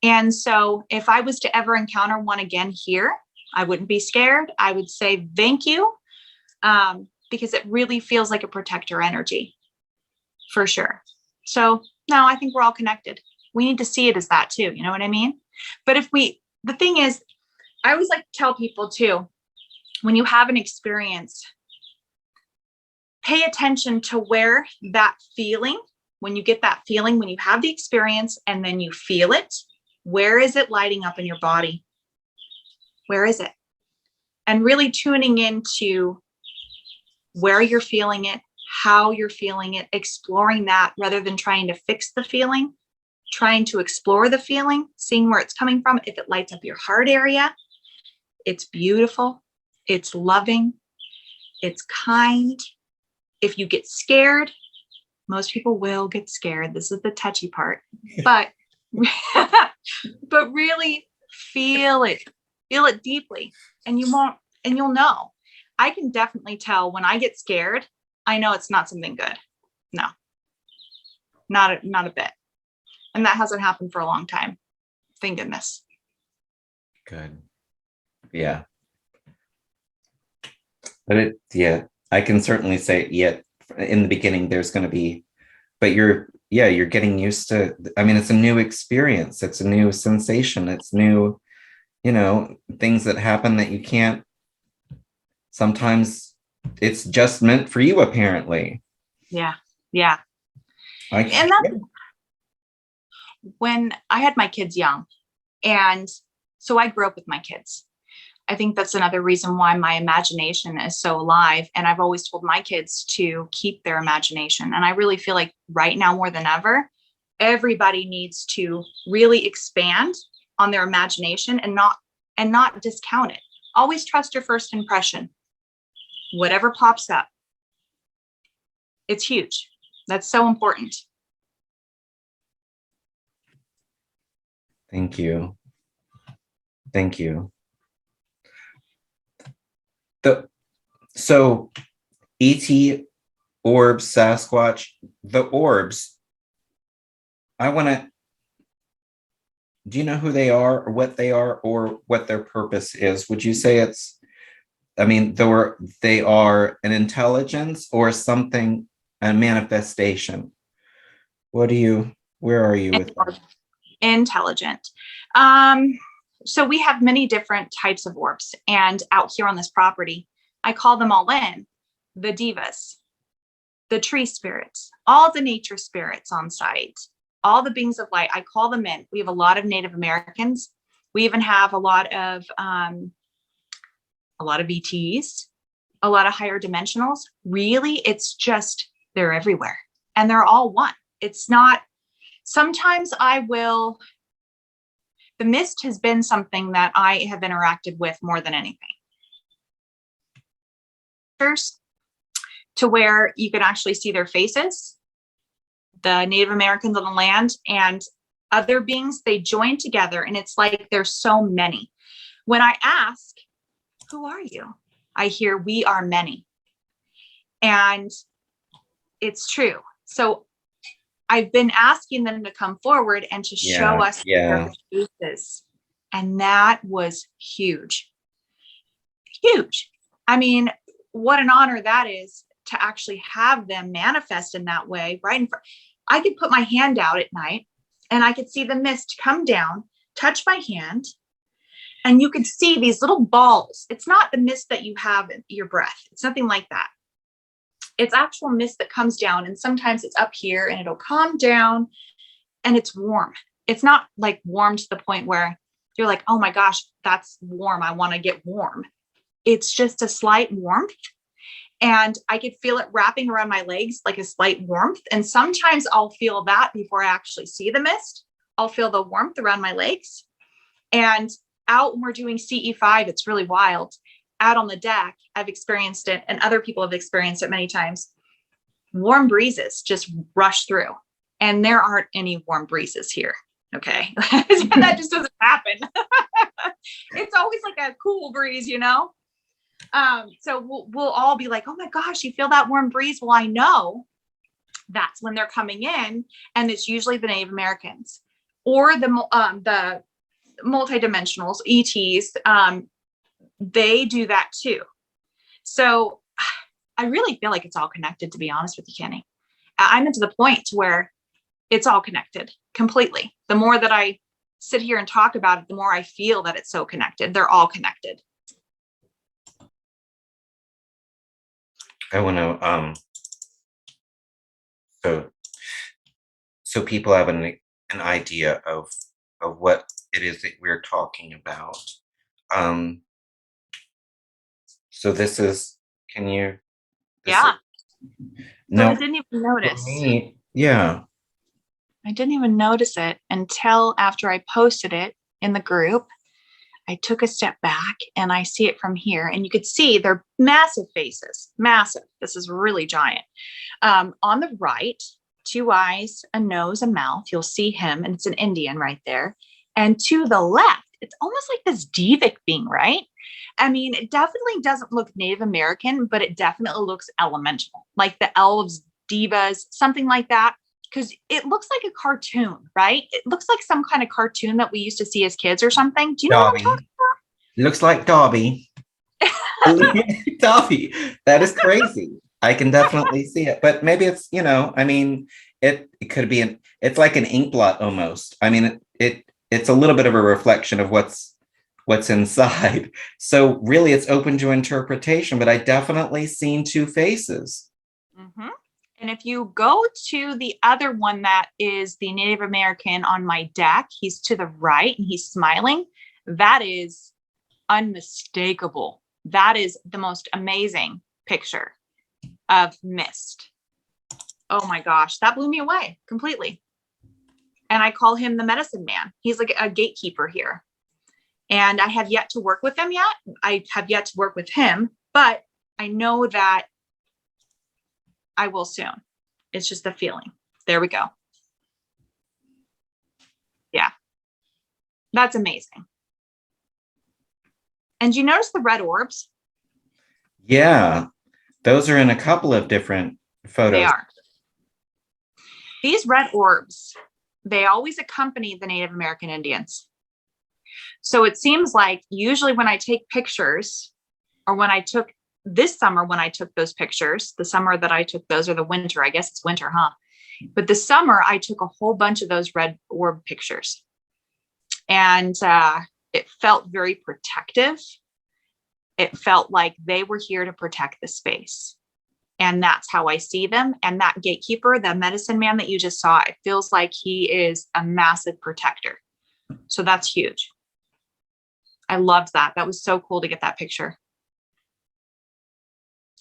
And so if I was to ever encounter one again here, I wouldn't be scared. I would say thank you, because it really feels like a protector energy, for sure. So No, I think we're all connected. We need to see it as that too. You know what I mean? But the thing is, I always like to tell people too, when you have an experience, pay attention to where that feeling, when you get that feeling, when you have the experience and then you feel it, where is it lighting up in your body? Where is it? And really tuning into where you're feeling it, how you're feeling it, exploring that rather than trying to fix the feeling, trying to explore the feeling, seeing where it's coming from. If it lights up your heart area, it's beautiful, it's loving, it's kind. If you get scared, most people will get scared. This is the touchy part, but but really feel it deeply, and you'll know. I can definitely tell when I get scared. I know it's not something good. No, not a bit. And that hasn't happened for a long time. Thank goodness. Good. Yeah. But I can certainly say, in the beginning, there's going to be, but you're getting used to, I mean, it's a new experience. It's a new sensation. It's new, things that happen that you can't, sometimes it's just meant for you, apparently. Yeah. And that's when I had my kids young. And so I grew up with my kids. I think that's another reason why my imagination is so alive. And I've always told my kids to keep their imagination. And I really feel like right now more than ever, everybody needs to really expand on their imagination and not discount it. Always trust your first impression. Whatever pops up, it's huge. That's so important. Thank you. So ET, orbs, Sasquatch, the orbs, do you know who they are or what they are or what their purpose is? Would you say they are an intelligence or something, a manifestation? Where are you with that? Intelligent. So we have many different types of orbs, and out here on this property, I call them all in: the divas, the tree spirits, all the nature spirits on site, all the beings of light. I call them in. We have a lot of Native Americans. We even have a lot of ETs, a lot of higher dimensionals. Really, it's just, they're everywhere and they're all one. It's not, sometimes the mist has been something that I have interacted with more than anything. First, to where you can actually see their faces, the Native Americans on the land and other beings, they join together, and it's like there's so many. When I ask, who are you? I hear, we are many. And it's true. So I've been asking them to come forward and to show us their faces. And that was huge. Huge. I mean, what an honor that is to actually have them manifest in that way, right in front. I could put my hand out at night and I could see the mist come down, touch my hand, and you could see these little balls. It's not the mist that you have in your breath. It's nothing like that. It's actual mist that comes down, and sometimes it's up here and it'll calm down and it's warm. It's not like warm to the point where you're like, oh my gosh, that's warm, I want to get warm. It's just a slight warmth, and I could feel it wrapping around my legs like a slight warmth. And sometimes I'll feel that before I actually see the mist. I'll feel the warmth around my legs. And out when we're doing CE5, it's really wild. Out on the deck, I've experienced it, and other people have experienced it many times. Warm breezes just rush through, and there aren't any warm breezes here. Okay. That just doesn't happen. It's always like a cool breeze, So we'll all be like, oh my gosh, you feel that warm breeze? Well, I know that's when they're coming in, and it's usually the Native Americans or the multidimensionals, ETs. They do that too. So I really feel like it's all connected, to be honest with you, Kenny. I'm into the point where It's all connected completely. The more that I sit here and talk about it, the more I feel that it's so connected. They're all connected. I want to so people have an idea of what it is that we're talking about. So this is, can you? This Yeah. is, So I no, didn't even for notice. me, yeah. I didn't even notice it until after I posted it in the group. I took a step back and I see it from here, and you could see they're massive faces, massive. This is really giant. On the right, 2 eyes, a nose, a mouth. You'll see him, and it's an Indian right there. And to the left, it's almost like this Devic being, right? I mean, it definitely doesn't look Native American, but it definitely looks elemental, like the elves, divas, something like that. Because it looks like a cartoon, right? It looks like some kind of cartoon that we used to see as kids or something. Do you know what I'm Dobby. talking Looks like Dobby. Dobby. That is crazy. I can definitely see it. But maybe it's, I mean, it could be it's like an ink blot almost. I mean, it's a little bit of a reflection of what's inside. So really it's open to interpretation, but I definitely seen two faces. about? And if you go to the other one that is the Native American on my deck, he's to the right and he's smiling. That is unmistakable. That is the most amazing picture of mist. Oh my gosh, that blew me away completely. And I call him the medicine man. He's like a gatekeeper here. And I have yet to work with him yet. I have yet to work with him, but I know that I will soon. It's just a feeling. There we go. Yeah, that's amazing. And you notice the red orbs? Yeah, those are in a couple of different photos. They are. These red orbs, they always accompany the Native American Indians. So it seems like usually when I take pictures, or when I took this summer, when I took those pictures, the summer that I took those, or the winter, I guess it's winter, huh? But the summer, I took a whole bunch of those red orb pictures. And it felt very protective. It felt like they were here to protect the space. And that's how I see them. And that gatekeeper, the medicine man that you just saw, it feels like he is a massive protector. So that's huge. I loved that. That was so cool to get that picture.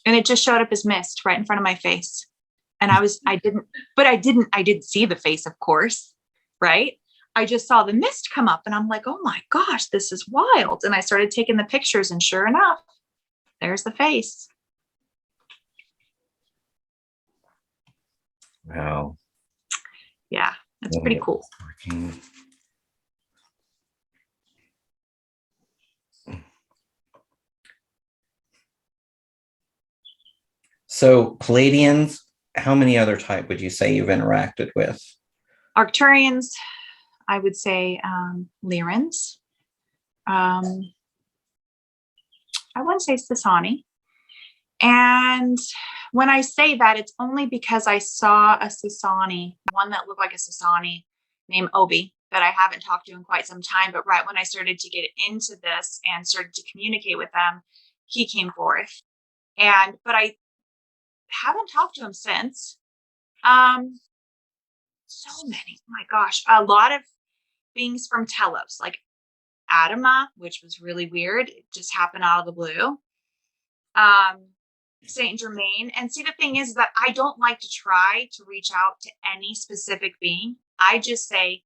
And it just showed up as mist right in front of my face. And I didn't see the face, of course, right? I just saw the mist come up and I'm like, oh my gosh, this is wild. And I started taking the pictures and sure enough, there's the face. Wow. Yeah, that's pretty cool. So Pleiadians, how many other type would you say you've interacted with? Arcturians, I would say Lyrans. I wouldn't say Sasani. And when I say that, it's only because I saw a Sasani, one that looked like a Sasani named Obi, that I haven't talked to in quite some time. But right when I started to get into this and started to communicate with them, he came forth. But I haven't talked to him since. So many, oh my gosh, a lot of beings from Telos, like Adama, which was really weird. It just happened out of the blue. Saint Germain. And see, the thing is that I don't like to try to reach out to any specific being. I just say,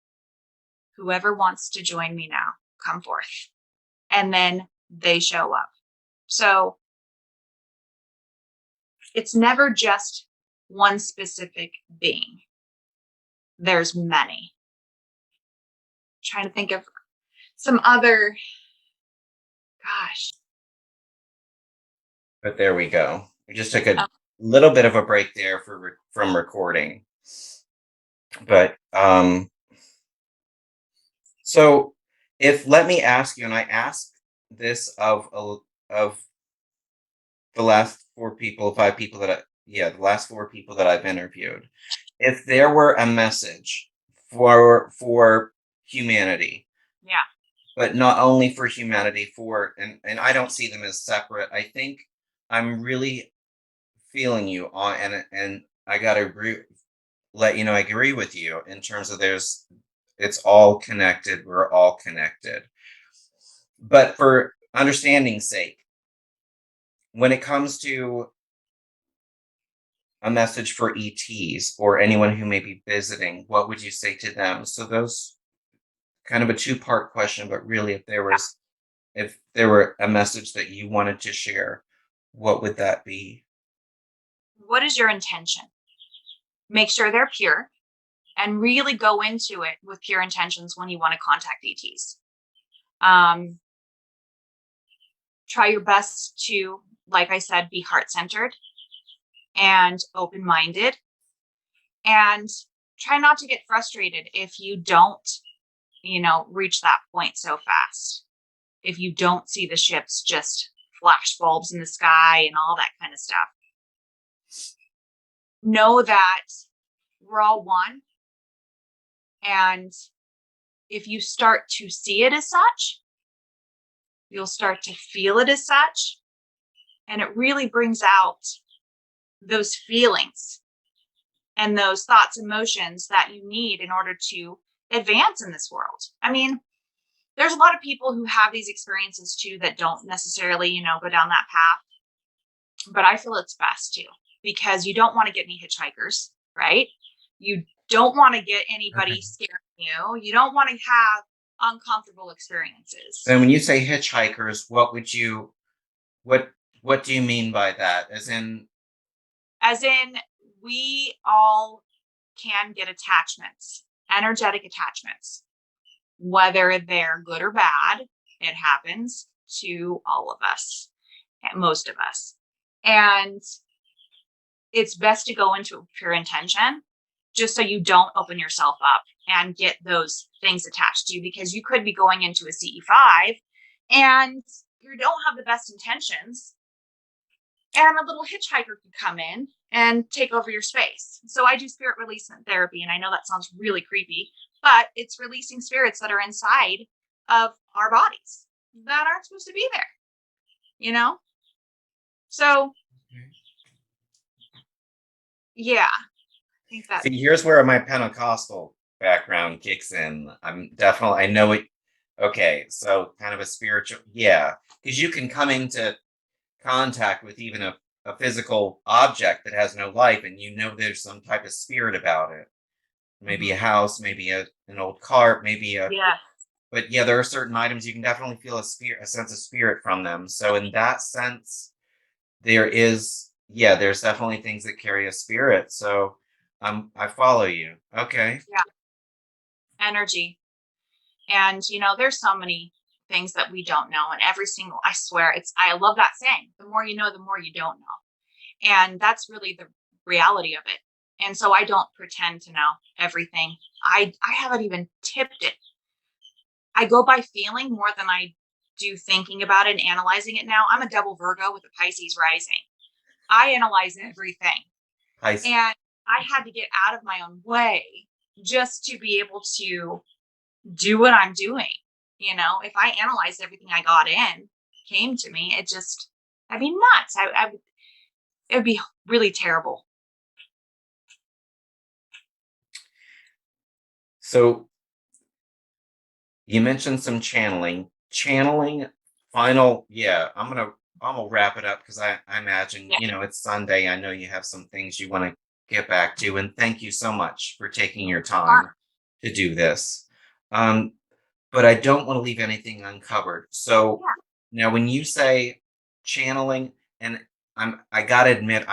whoever wants to join me now, come forth. And then they show up. So it's never just one specific being. There's many. I'm trying to think of some other, gosh. But there we go. We just took a little bit of a break there from recording. But so let me ask you, and I asked this of the last 4 people, 5 people the last 4 people that I've interviewed. if there were a message for humanity, Yeah. but not only for humanity, and I don't see them as separate. I think I'm really feeling you on, and I gotta let you know I agree with you in terms of it's all connected. We're all connected. But for understanding's sake, when it comes to a message for ETs or anyone who may be visiting, what would you say to them? So those kind of a two-part question, but really if there were a message that you wanted to share, what would that be? What is your intention? Make sure they're pure and really go into it with pure intentions when you want to contact ETs. Try your best to, like I said, be heart-centered and open-minded, and try not to get frustrated if you don't, reach that point so fast. If you don't see the ships just flash bulbs in the sky and all that kind of stuff. Know that we're all one. And if you start to see it as such, you'll start to feel it as such. And it really brings out those feelings and those thoughts, emotions that you need in order to advance in this world. I mean, there's a lot of people who have these experiences too that don't necessarily, go down that path. But I feel it's best to, because you don't want to get any hitchhikers, right? You don't want to get anybody scaring you. You don't want to have uncomfortable experiences. And when you say hitchhikers, what do you mean by that? As in, we all can get attachments, energetic attachments, whether they're good or bad. It happens to all of us, most of us. And it's best to go into pure intention, just so you don't open yourself up and get those things attached to you, because you could be going into a CE5 and you don't have the best intentions, and a little hitchhiker could come in and take over your space. So I do spirit releasement therapy, and I know that sounds really creepy, but it's releasing spirits that are inside of our bodies that aren't supposed to be there, So yeah, I think that. see, here's where my Pentecostal background kicks in. I know it. Okay, so kind of a spiritual, yeah, because you can come into contact with even a physical object that has no life, and there's some type of spirit about it. Maybe a house, maybe an old cart, Yeah. but yeah, there are certain items you can definitely feel a sense of spirit from them. So in that sense, there's definitely things that carry a spirit. So I follow you. Okay. Yeah. Energy. And there's so many things that we don't know, and I swear, I love that saying, the more you know, the more you don't know. And that's really the reality of it. And so I don't pretend to know everything. I haven't even tipped it. I go by feeling more than I do thinking about it and analyzing it now. I'm a double Virgo with a Pisces rising. I analyze everything. And I had to get out of my own way just to be able to do what I'm doing. If I analyzed everything I got came to me, I'd be nuts. It would be really terrible. So you mentioned some channeling. Final, yeah, I'm gonna wrap it up, because I imagine, it's Sunday. I know you have some things you want to get back to, and thank you so much for taking your time to do this. But I don't want to leave anything uncovered. So now when you say channeling, and I gotta admit,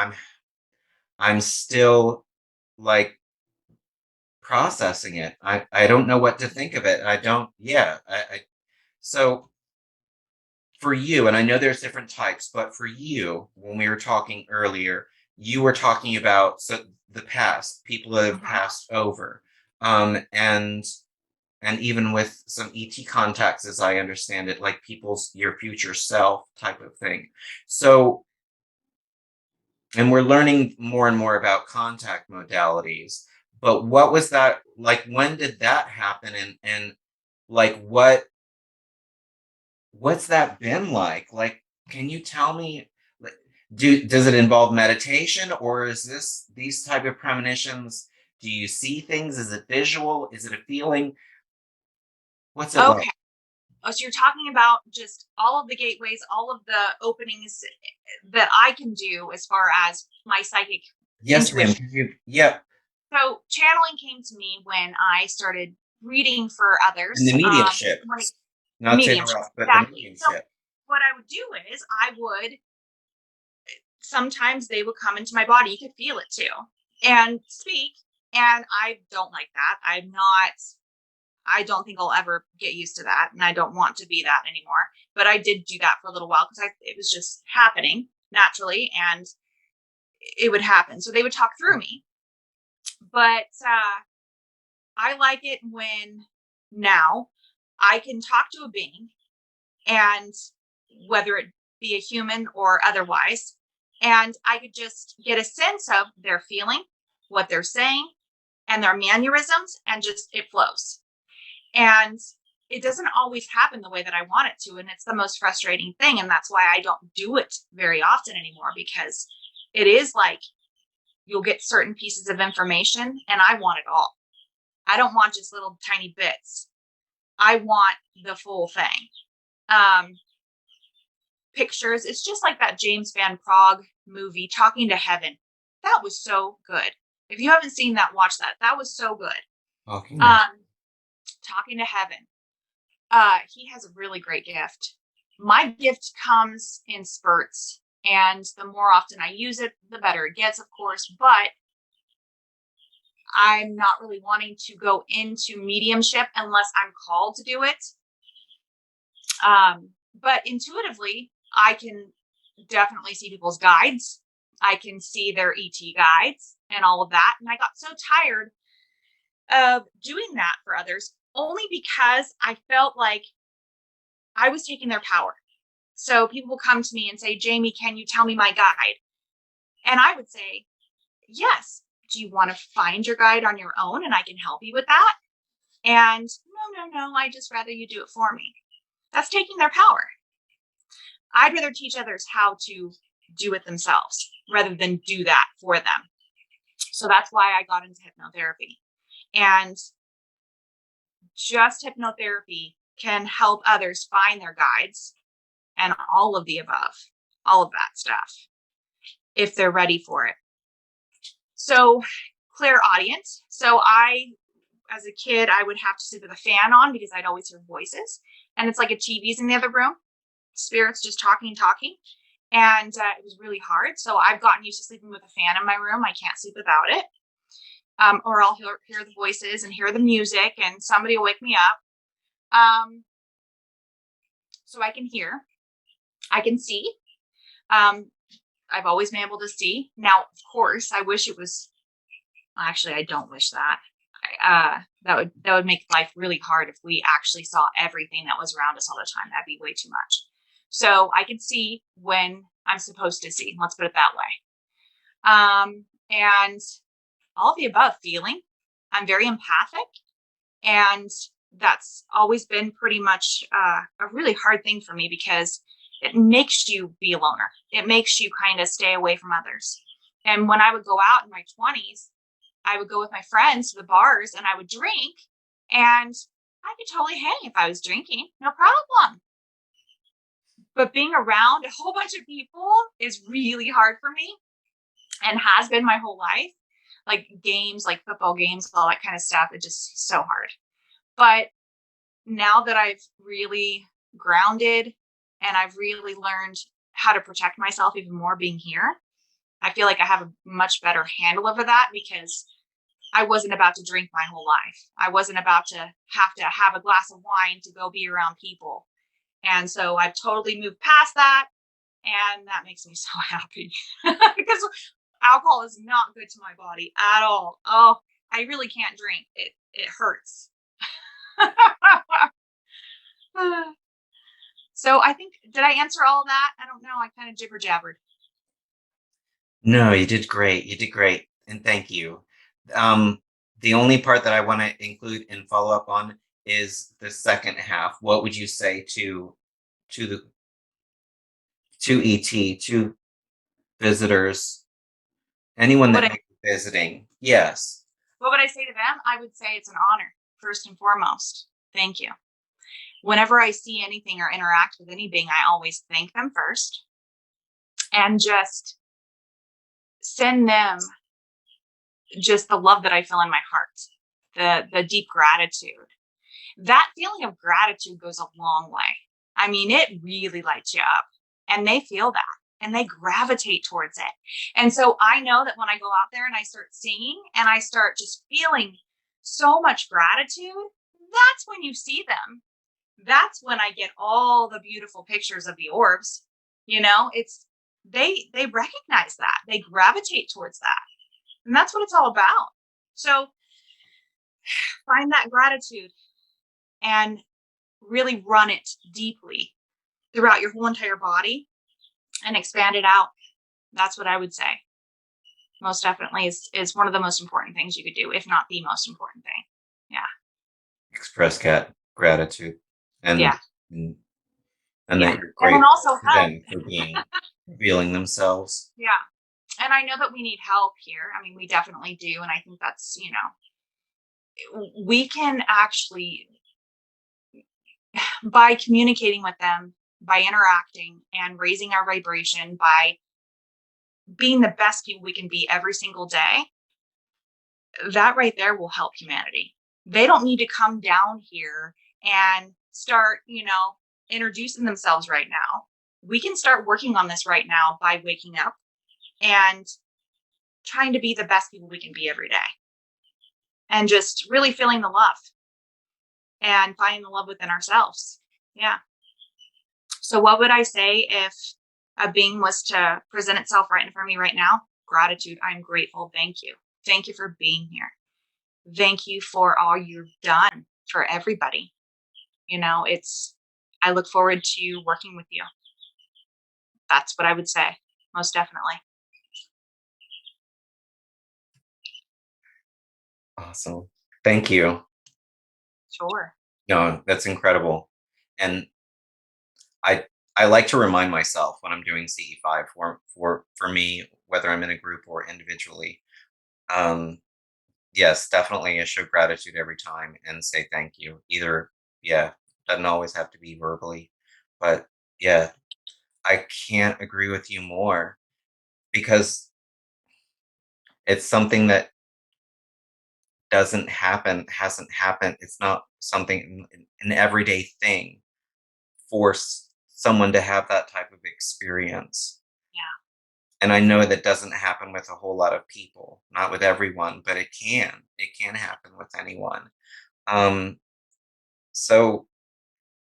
I'm still like processing it. I don't know what to think of it. I don't, yeah. So for you, and I know there's different types, but for you, when we were talking earlier, you were talking about the past, people that have passed over, and even with some ET contacts, as I understand it, like your future self type of thing. So, and we're learning more and more about contact modalities. but what was that like? When did that happen? And like what's that been like? Like, can you tell me, like, does it involve meditation, or is this these type of premonitions? Do you see things? Is it visual? Is it a feeling? What's it like? Okay. Oh, so you're talking about just all of the gateways, all of the openings that I can do as far as my psychic Yes, ma'am. intuition. Can you, yep. So channeling came to me when I started reading for And others. the mediumship, When not to mediumship, interrupt, but the exactly. So mediumship. what I would do is I would sometimes they would come into my body. You could feel it too, and speak. And I don't like that. I'm not. I don't think I'll ever get used to that, and I don't want to be that anymore. But I did do that for a little while because it was just happening naturally, and it would happen. So they would talk through me. But I like it when now I can talk to a being, and whether it be a human or otherwise, and I could just get a sense of their feeling, what they're saying, and their mannerisms, and just it flows. And it doesn't always happen the way that I want it to. And it's the most frustrating thing. And that's why I don't do it very often anymore, because it is like you'll get certain pieces of information and I want it all. I don't want just little tiny bits. I want the full thing. Um, Pictures. It's just like that James Van Prague movie, Talking to Heaven. That was so good. If you haven't seen that, watch that. That was so good. Talking to Talking to Heaven. He has a really great gift. My gift comes in spurts, and the more often I use it, the better it gets, of course. But I'm not really wanting to go into mediumship unless I'm called to do it. But intuitively, I can definitely see people's guides. I can see their ET guides and all of that. And I got so tired of doing that for others only because I felt like I was taking their power. So people will come to me and say, Jamie, can you tell me my guide? And I would say, yes. Do you want to find your guide on your own and I can help you with that? And no, I just rather you do it for me. That's taking their power. I'd rather teach others how to do it themselves rather than do that for them. So that's why I got into hypnotherapy. And just hypnotherapy can help others find their guides and all of the above, all of that stuff, if they're ready for it. So, clairaudient. So, as a kid, I would have to sleep with a fan on because I'd always hear voices. And it's like a TV's in the other room, spirits just talking. And it was really hard. So, I've gotten used to sleeping with a fan in my room. I can't sleep without it. Or I'll hear the voices and hear the music, and somebody will wake me up. So, I can hear, I can see. I've always been able to see. Now, of course, I wish it was. Actually, I don't wish that. That would make life really hard if we actually saw everything that was around us all the time. That'd be way too much. So I can see when I'm supposed to see. Let's put it that way. And all of the above. Feeling. I'm very empathic, and that's always been pretty much a really hard thing for me because it makes you be a loner. It makes you kind of stay away from others. And when I would go out in my 20s, I would go with my friends to the bars and I would drink, and I could totally hang if I was drinking, no problem. But being around a whole bunch of people is really hard for me and has been my whole life. Like games, like football games, all that kind of stuff. It's just so hard. But now that I've really grounded and I've really learned how to protect myself even more being here, I feel like I have a much better handle over that because I wasn't about to drink my whole life. I wasn't about to have a glass of wine to go be around people. And so I've totally moved past that. And that makes me so happy because alcohol is not good to my body at all. Oh, I really can't drink. It hurts. So I think, did I answer all of that? I don't know. I kind of jibber jabbered. No, you did great. You did great. And thank you. Um, the only part that I want to include and follow up on is the second half. What would you say to the to ET, to visitors, anyone What that would I may be visiting? Yes. what would I say to them? I would say it's an honor, first and foremost. Thank you. Whenever I see anything or interact with any being, I always thank them first and just send them just the love that I feel in my heart, the deep gratitude. That feeling of gratitude goes a long way. I mean, it really lights you up, and they feel that and they gravitate towards it. And so I know that when I go out there and I start singing and I start just feeling so much gratitude, that's when you see them. That's when I get all the beautiful pictures of the orbs. It's they recognize that. They gravitate towards that. And that's what it's all about. So find that gratitude and really run it deeply throughout your whole entire body and expand it out. That's what I would say. Most definitely is one of the most important things you could do, if not the most important thing. Yeah. Express gratitude and Yeah. and, Yeah. that you're And then grateful also to help. them for being revealing themselves. Yeah. And I know that we need help here. I mean, we definitely do. And I think that's, we can actually, by communicating with them, by interacting and raising our vibration, by being the best people we can be every single day, that right there will help humanity. They don't need to come down here and start, introducing themselves right now. We can start working on this right now by waking up and trying to be the best people we can be every day and just really feeling the love and finding the love within ourselves. Yeah. So, what would I say if a being was to present itself right in front of me right now? Gratitude. I'm grateful. Thank you. Thank you for being here. Thank you for all you've done for everybody. I look forward to working with you. That's what I would say. Most definitely. Awesome. Thank you. Sure. No, that's incredible. And I I like to remind myself when I'm doing CE5 for me, whether I'm in a group or individually. Um, yes, definitely I show gratitude every time and say thank you. Either, yeah, doesn't always have to be verbally, but yeah, I can't agree with you more because it's something that hasn't happened. It's not something an everyday thing for someone to have that type of experience. Yeah. And I know that doesn't happen with a whole lot of people, not with everyone, but it can. It can happen with anyone. Um, so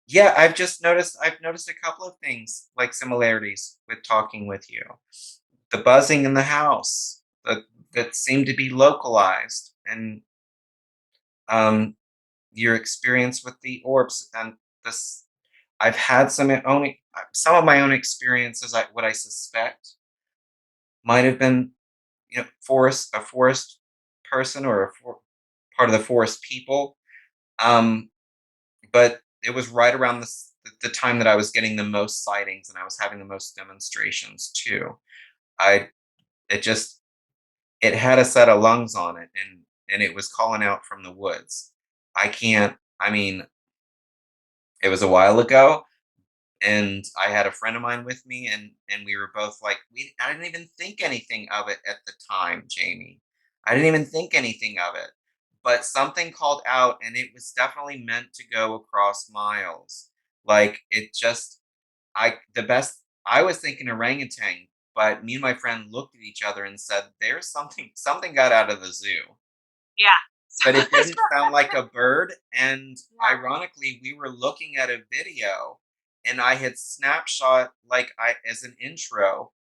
yeah, I've noticed a couple of things like similarities with talking with you. The buzzing in the house that seemed to be localized and your experience with the orbs and this I've had some of my own experiences. What I suspect might have been, a forest person or part of the forest people. Um, but it was right around the time that I was getting the most sightings and I was having the most demonstrations too. I it just it had a set of lungs on it and it was calling out from the woods. I can't. I mean, it was a while ago, and I had a friend of mine with me, and we were both like, we I didn't even think anything of it at the time, Jamie. I didn't even think anything of it, but something called out, and it was definitely meant to go across miles. Like it just, I the best. I was thinking orangutan, but me and my friend looked at each other and said, "There's something got out of the zoo." Yeah. But it didn't sound like a bird, and Yeah. ironically, we were looking at a video, and I had snapshot, like, I as an intro,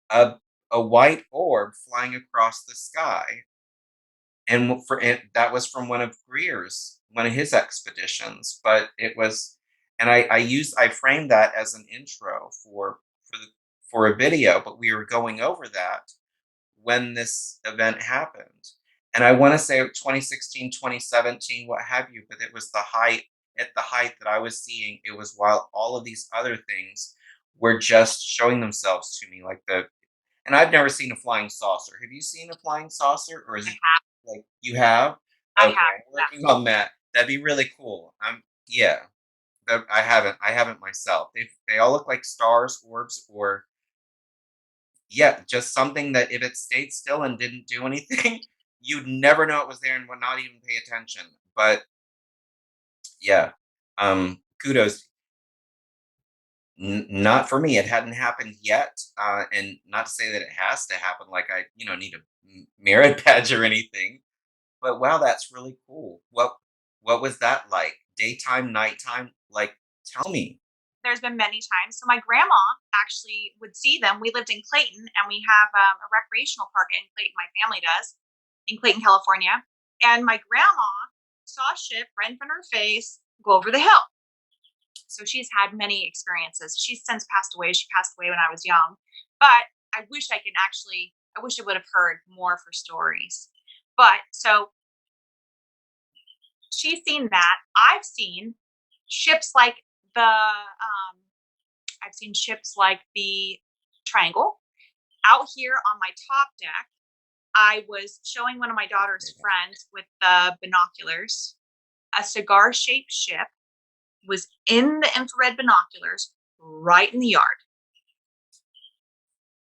a white orb flying across the sky, and that was from one of his expeditions, but it was and I framed that as an intro for a video, but we were going over that when this event happened. And I want to say 2016, 2017, what have you, but it was at the height that I was seeing, it was while all of these other things were just showing themselves to me, like and I've never seen a flying saucer. Have you seen a flying saucer, or is I it have, like you have? I Okay, have, I'm yeah. working on that. That'd be really cool. Yeah, I haven't myself. They all look like stars, orbs, or yeah, just something that if it stayed still and didn't do anything, you'd never know it was there and would not even pay attention. But yeah, kudos. Not for me. It hadn't happened yet, and not to say that it has to happen. Like I, need a merit badge or anything. But wow, that's really cool. What was that like? Daytime, nighttime? Like, tell me. There's been many times. So my grandma actually would see them. We lived in Clayton, and we have a recreational park in Clayton. My family does in Clayton, California. And my grandma saw a ship right in front of her face go over the hill. So she's had many experiences. She's since passed away. She passed away when I was young, but I wish I could actually. I wish I would have heard more of her stories. But so she's seen that. I've seen ships like I've seen ships like the Triangle out here on my top deck. I was showing one of my daughter's friends with the binoculars. A cigar shaped ship was in the infrared binoculars right in the yard.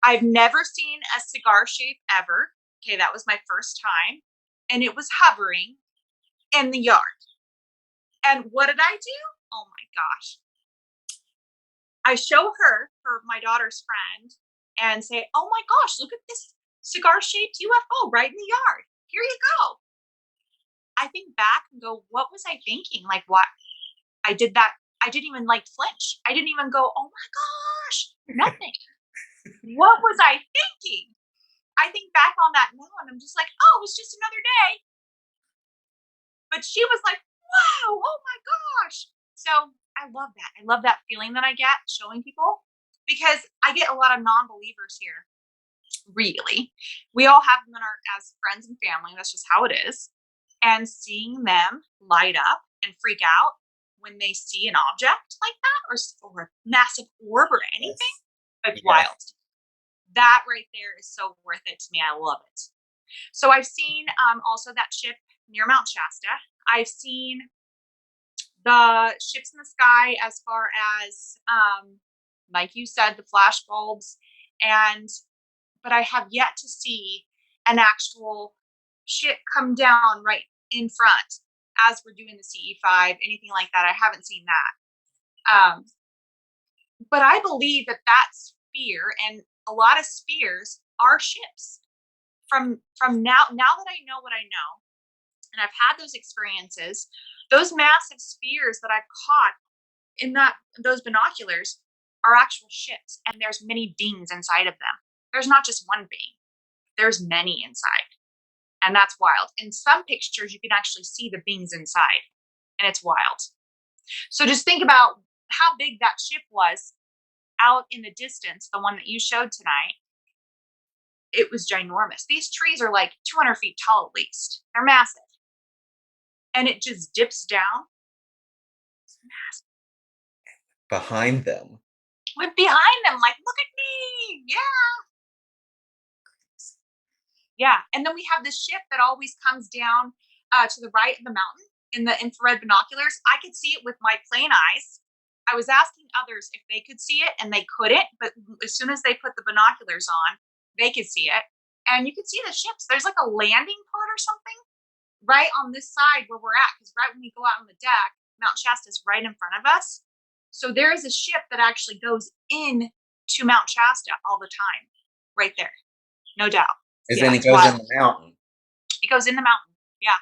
I've never seen a cigar shape ever. Okay, that was my first time. And it was hovering in the yard. And what did I do? Oh my gosh. I show her, my daughter's friend, and say, "Oh my gosh, look at this cigar shaped UFO right in the yard. Here you go." I think back and go, what was I thinking? Like, what? I did that. I didn't even like flinch. I didn't even go, "Oh my gosh," nothing. What was I thinking? I think back on that now and I'm just like, oh, it was just another day. But she was like, wow, oh my gosh. So I love that. I love that feeling that I get showing people because I get a lot of non believers here. Really. We all have them as friends and family. That's just how it is. And seeing them light up and freak out when they see an object like that or a massive orb or anything, Yes. it's Yes. wild. That right there is so worth it to me. I love it. So I've seen also that ship near Mount Shasta. I've seen the ships in the sky as far as, like you said, the flash bulbs, but I have yet to see an actual ship come down right in front as we're doing the CE5, anything like that. I haven't seen that. But I believe that sphere and a lot of spheres are ships. From now that I know what I know, and I've had those experiences, those massive spheres that I've caught in those binoculars are actual ships, and there's many beings inside of them. There's not just one being. There's many inside. And that's wild. In some pictures, you can actually see the beings inside, and it's wild. So just think about how big that ship was out in the distance, the one that you showed tonight. It was ginormous. These trees are like 200 feet tall at least. They're massive. And it just dips down. It's massive. Behind them. Went behind them, like, look at me. Yeah. Yeah. And then we have this ship that always comes down to the right of the mountain in the infrared binoculars. I could see it with my plain eyes. I was asking others if they could see it, and they couldn't. But as soon as they put the binoculars on, they could see it. And you could see the ships. There's like a landing pod or something right on this side where we're at. Because right when we go out on the deck, Mount Shasta is right in front of us. So there is a ship that actually goes in to Mount Shasta all the time, right there. No doubt. Is Yeah, then it it's goes wild. in the mountain. It goes in the mountain. Yeah.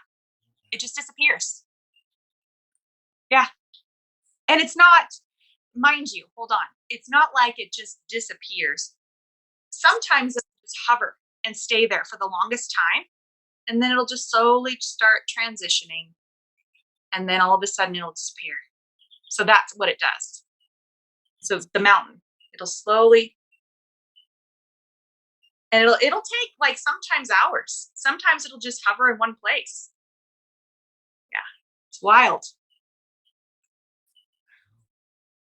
It just disappears. Yeah. And it's not, mind you, hold on. It's not like it just disappears. Sometimes it'll just hover and stay there for the longest time. And then it'll just slowly start transitioning. And then all of a sudden it'll disappear. So that's what it does. So the mountain, it'll slowly And it'll take like sometimes hours. Sometimes it'll just hover in one place. Yeah, it's wild.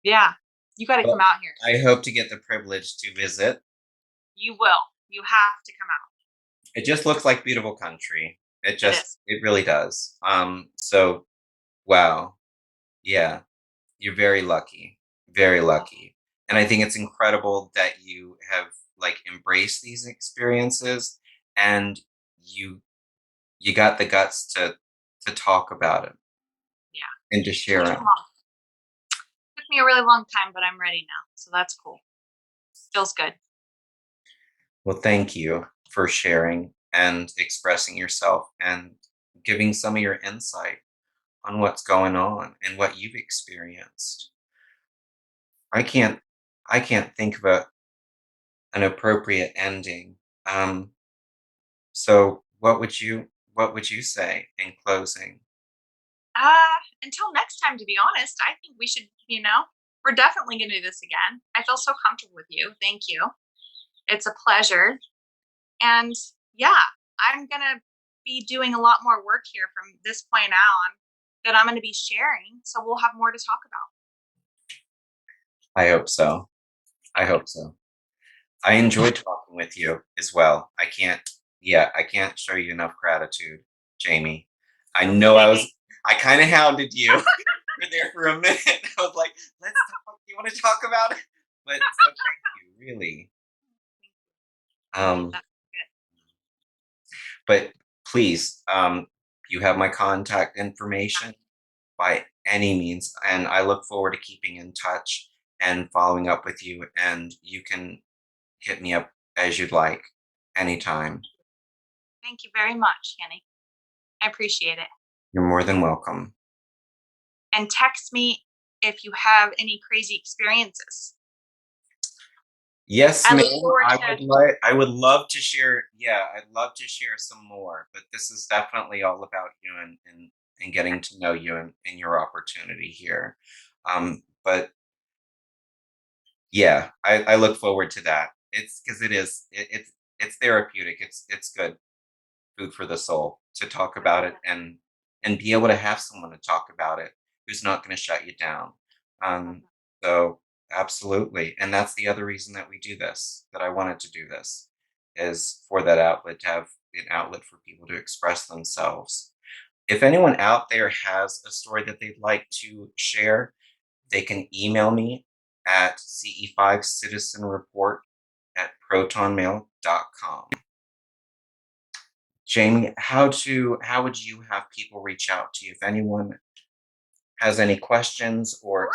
Yeah, you got to Well, come out here. I hope to get the privilege to visit. You will. You have to come out. It just looks like beautiful country. It is. It really does. So wow. Yeah, you're very lucky. And I think it's incredible that you have like embraced these experiences and you you got the guts to talk about it Yeah. and to share Took it. me long. Took me a really long time, but I'm ready now. So that's cool. Feels good. Well, thank you for sharing and expressing yourself and giving some of your insight on what's going on and what you've experienced. I can't I can't think of an appropriate ending. So what would you say in closing? Until next time, to be honest, I think we should, we're definitely going to do this again. I feel so comfortable with you. Thank you. It's a pleasure. And yeah, I'm going to be doing a lot more work here from this point on that I'm going to be sharing. So we'll have more to talk about. I hope so. I hope so. I enjoyed talking with you as well. I can't show you enough gratitude, Jamie. I kind of hounded you. Were there for a minute. I was like, let's talk. You want to talk about it? But so thank you, really. Um, That's good. but please, you have my contact information by any means, and I look forward to keeping in touch and following up with you. And you can hit me up as you'd like anytime. Thank you very much, Kenny. I appreciate it. You're more than welcome. And text me if you have any crazy experiences. Yes, I ma'am. look forward I would love to share. Yeah, I'd love to share some more. But this is definitely all about you and getting to know you and your opportunity here. But yeah, I look forward to that. It's because it's therapeutic. It's good food for the soul to talk about it and be able to have someone to talk about it who's not going to shut you down. Um, so absolutely, and that's the other reason that we do this. That I wanted to do this is for that outlet to have an outlet for people to express themselves. If anyone out there has a story that they'd like to share, they can email me at ce5citizenreport at protonmail.com. Jamie, how would you have people reach out to you if anyone has any questions or Sure.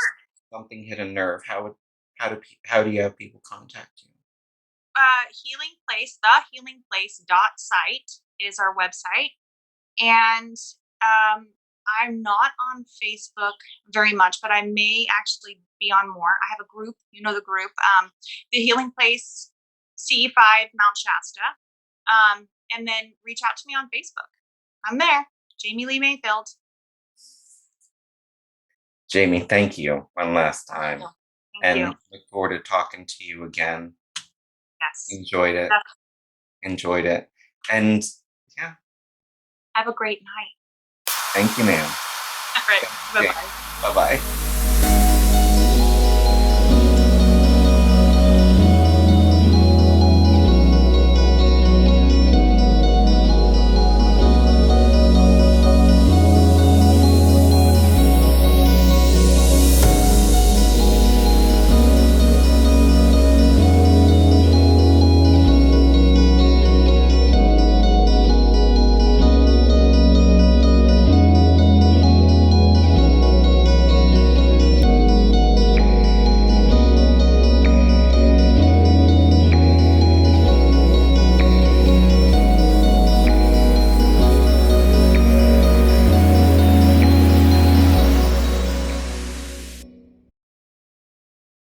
something hit a nerve? How do you have people contact you? Healing Place, thehealingplace.site is our website. And I'm not on Facebook very much, but I may actually be on more. I have a group, the group, The Healing Place CE5 Mount Shasta. And then reach out to me on Facebook. I'm there, Jamie Lee Mayfield. Jamie, thank you one last time. Thank you. Look forward to talking to you again. Yes. Enjoyed it. Definitely. Enjoyed it. And yeah. Have a great night. Thank you, ma'am. All right. Bye-bye. Bye-bye.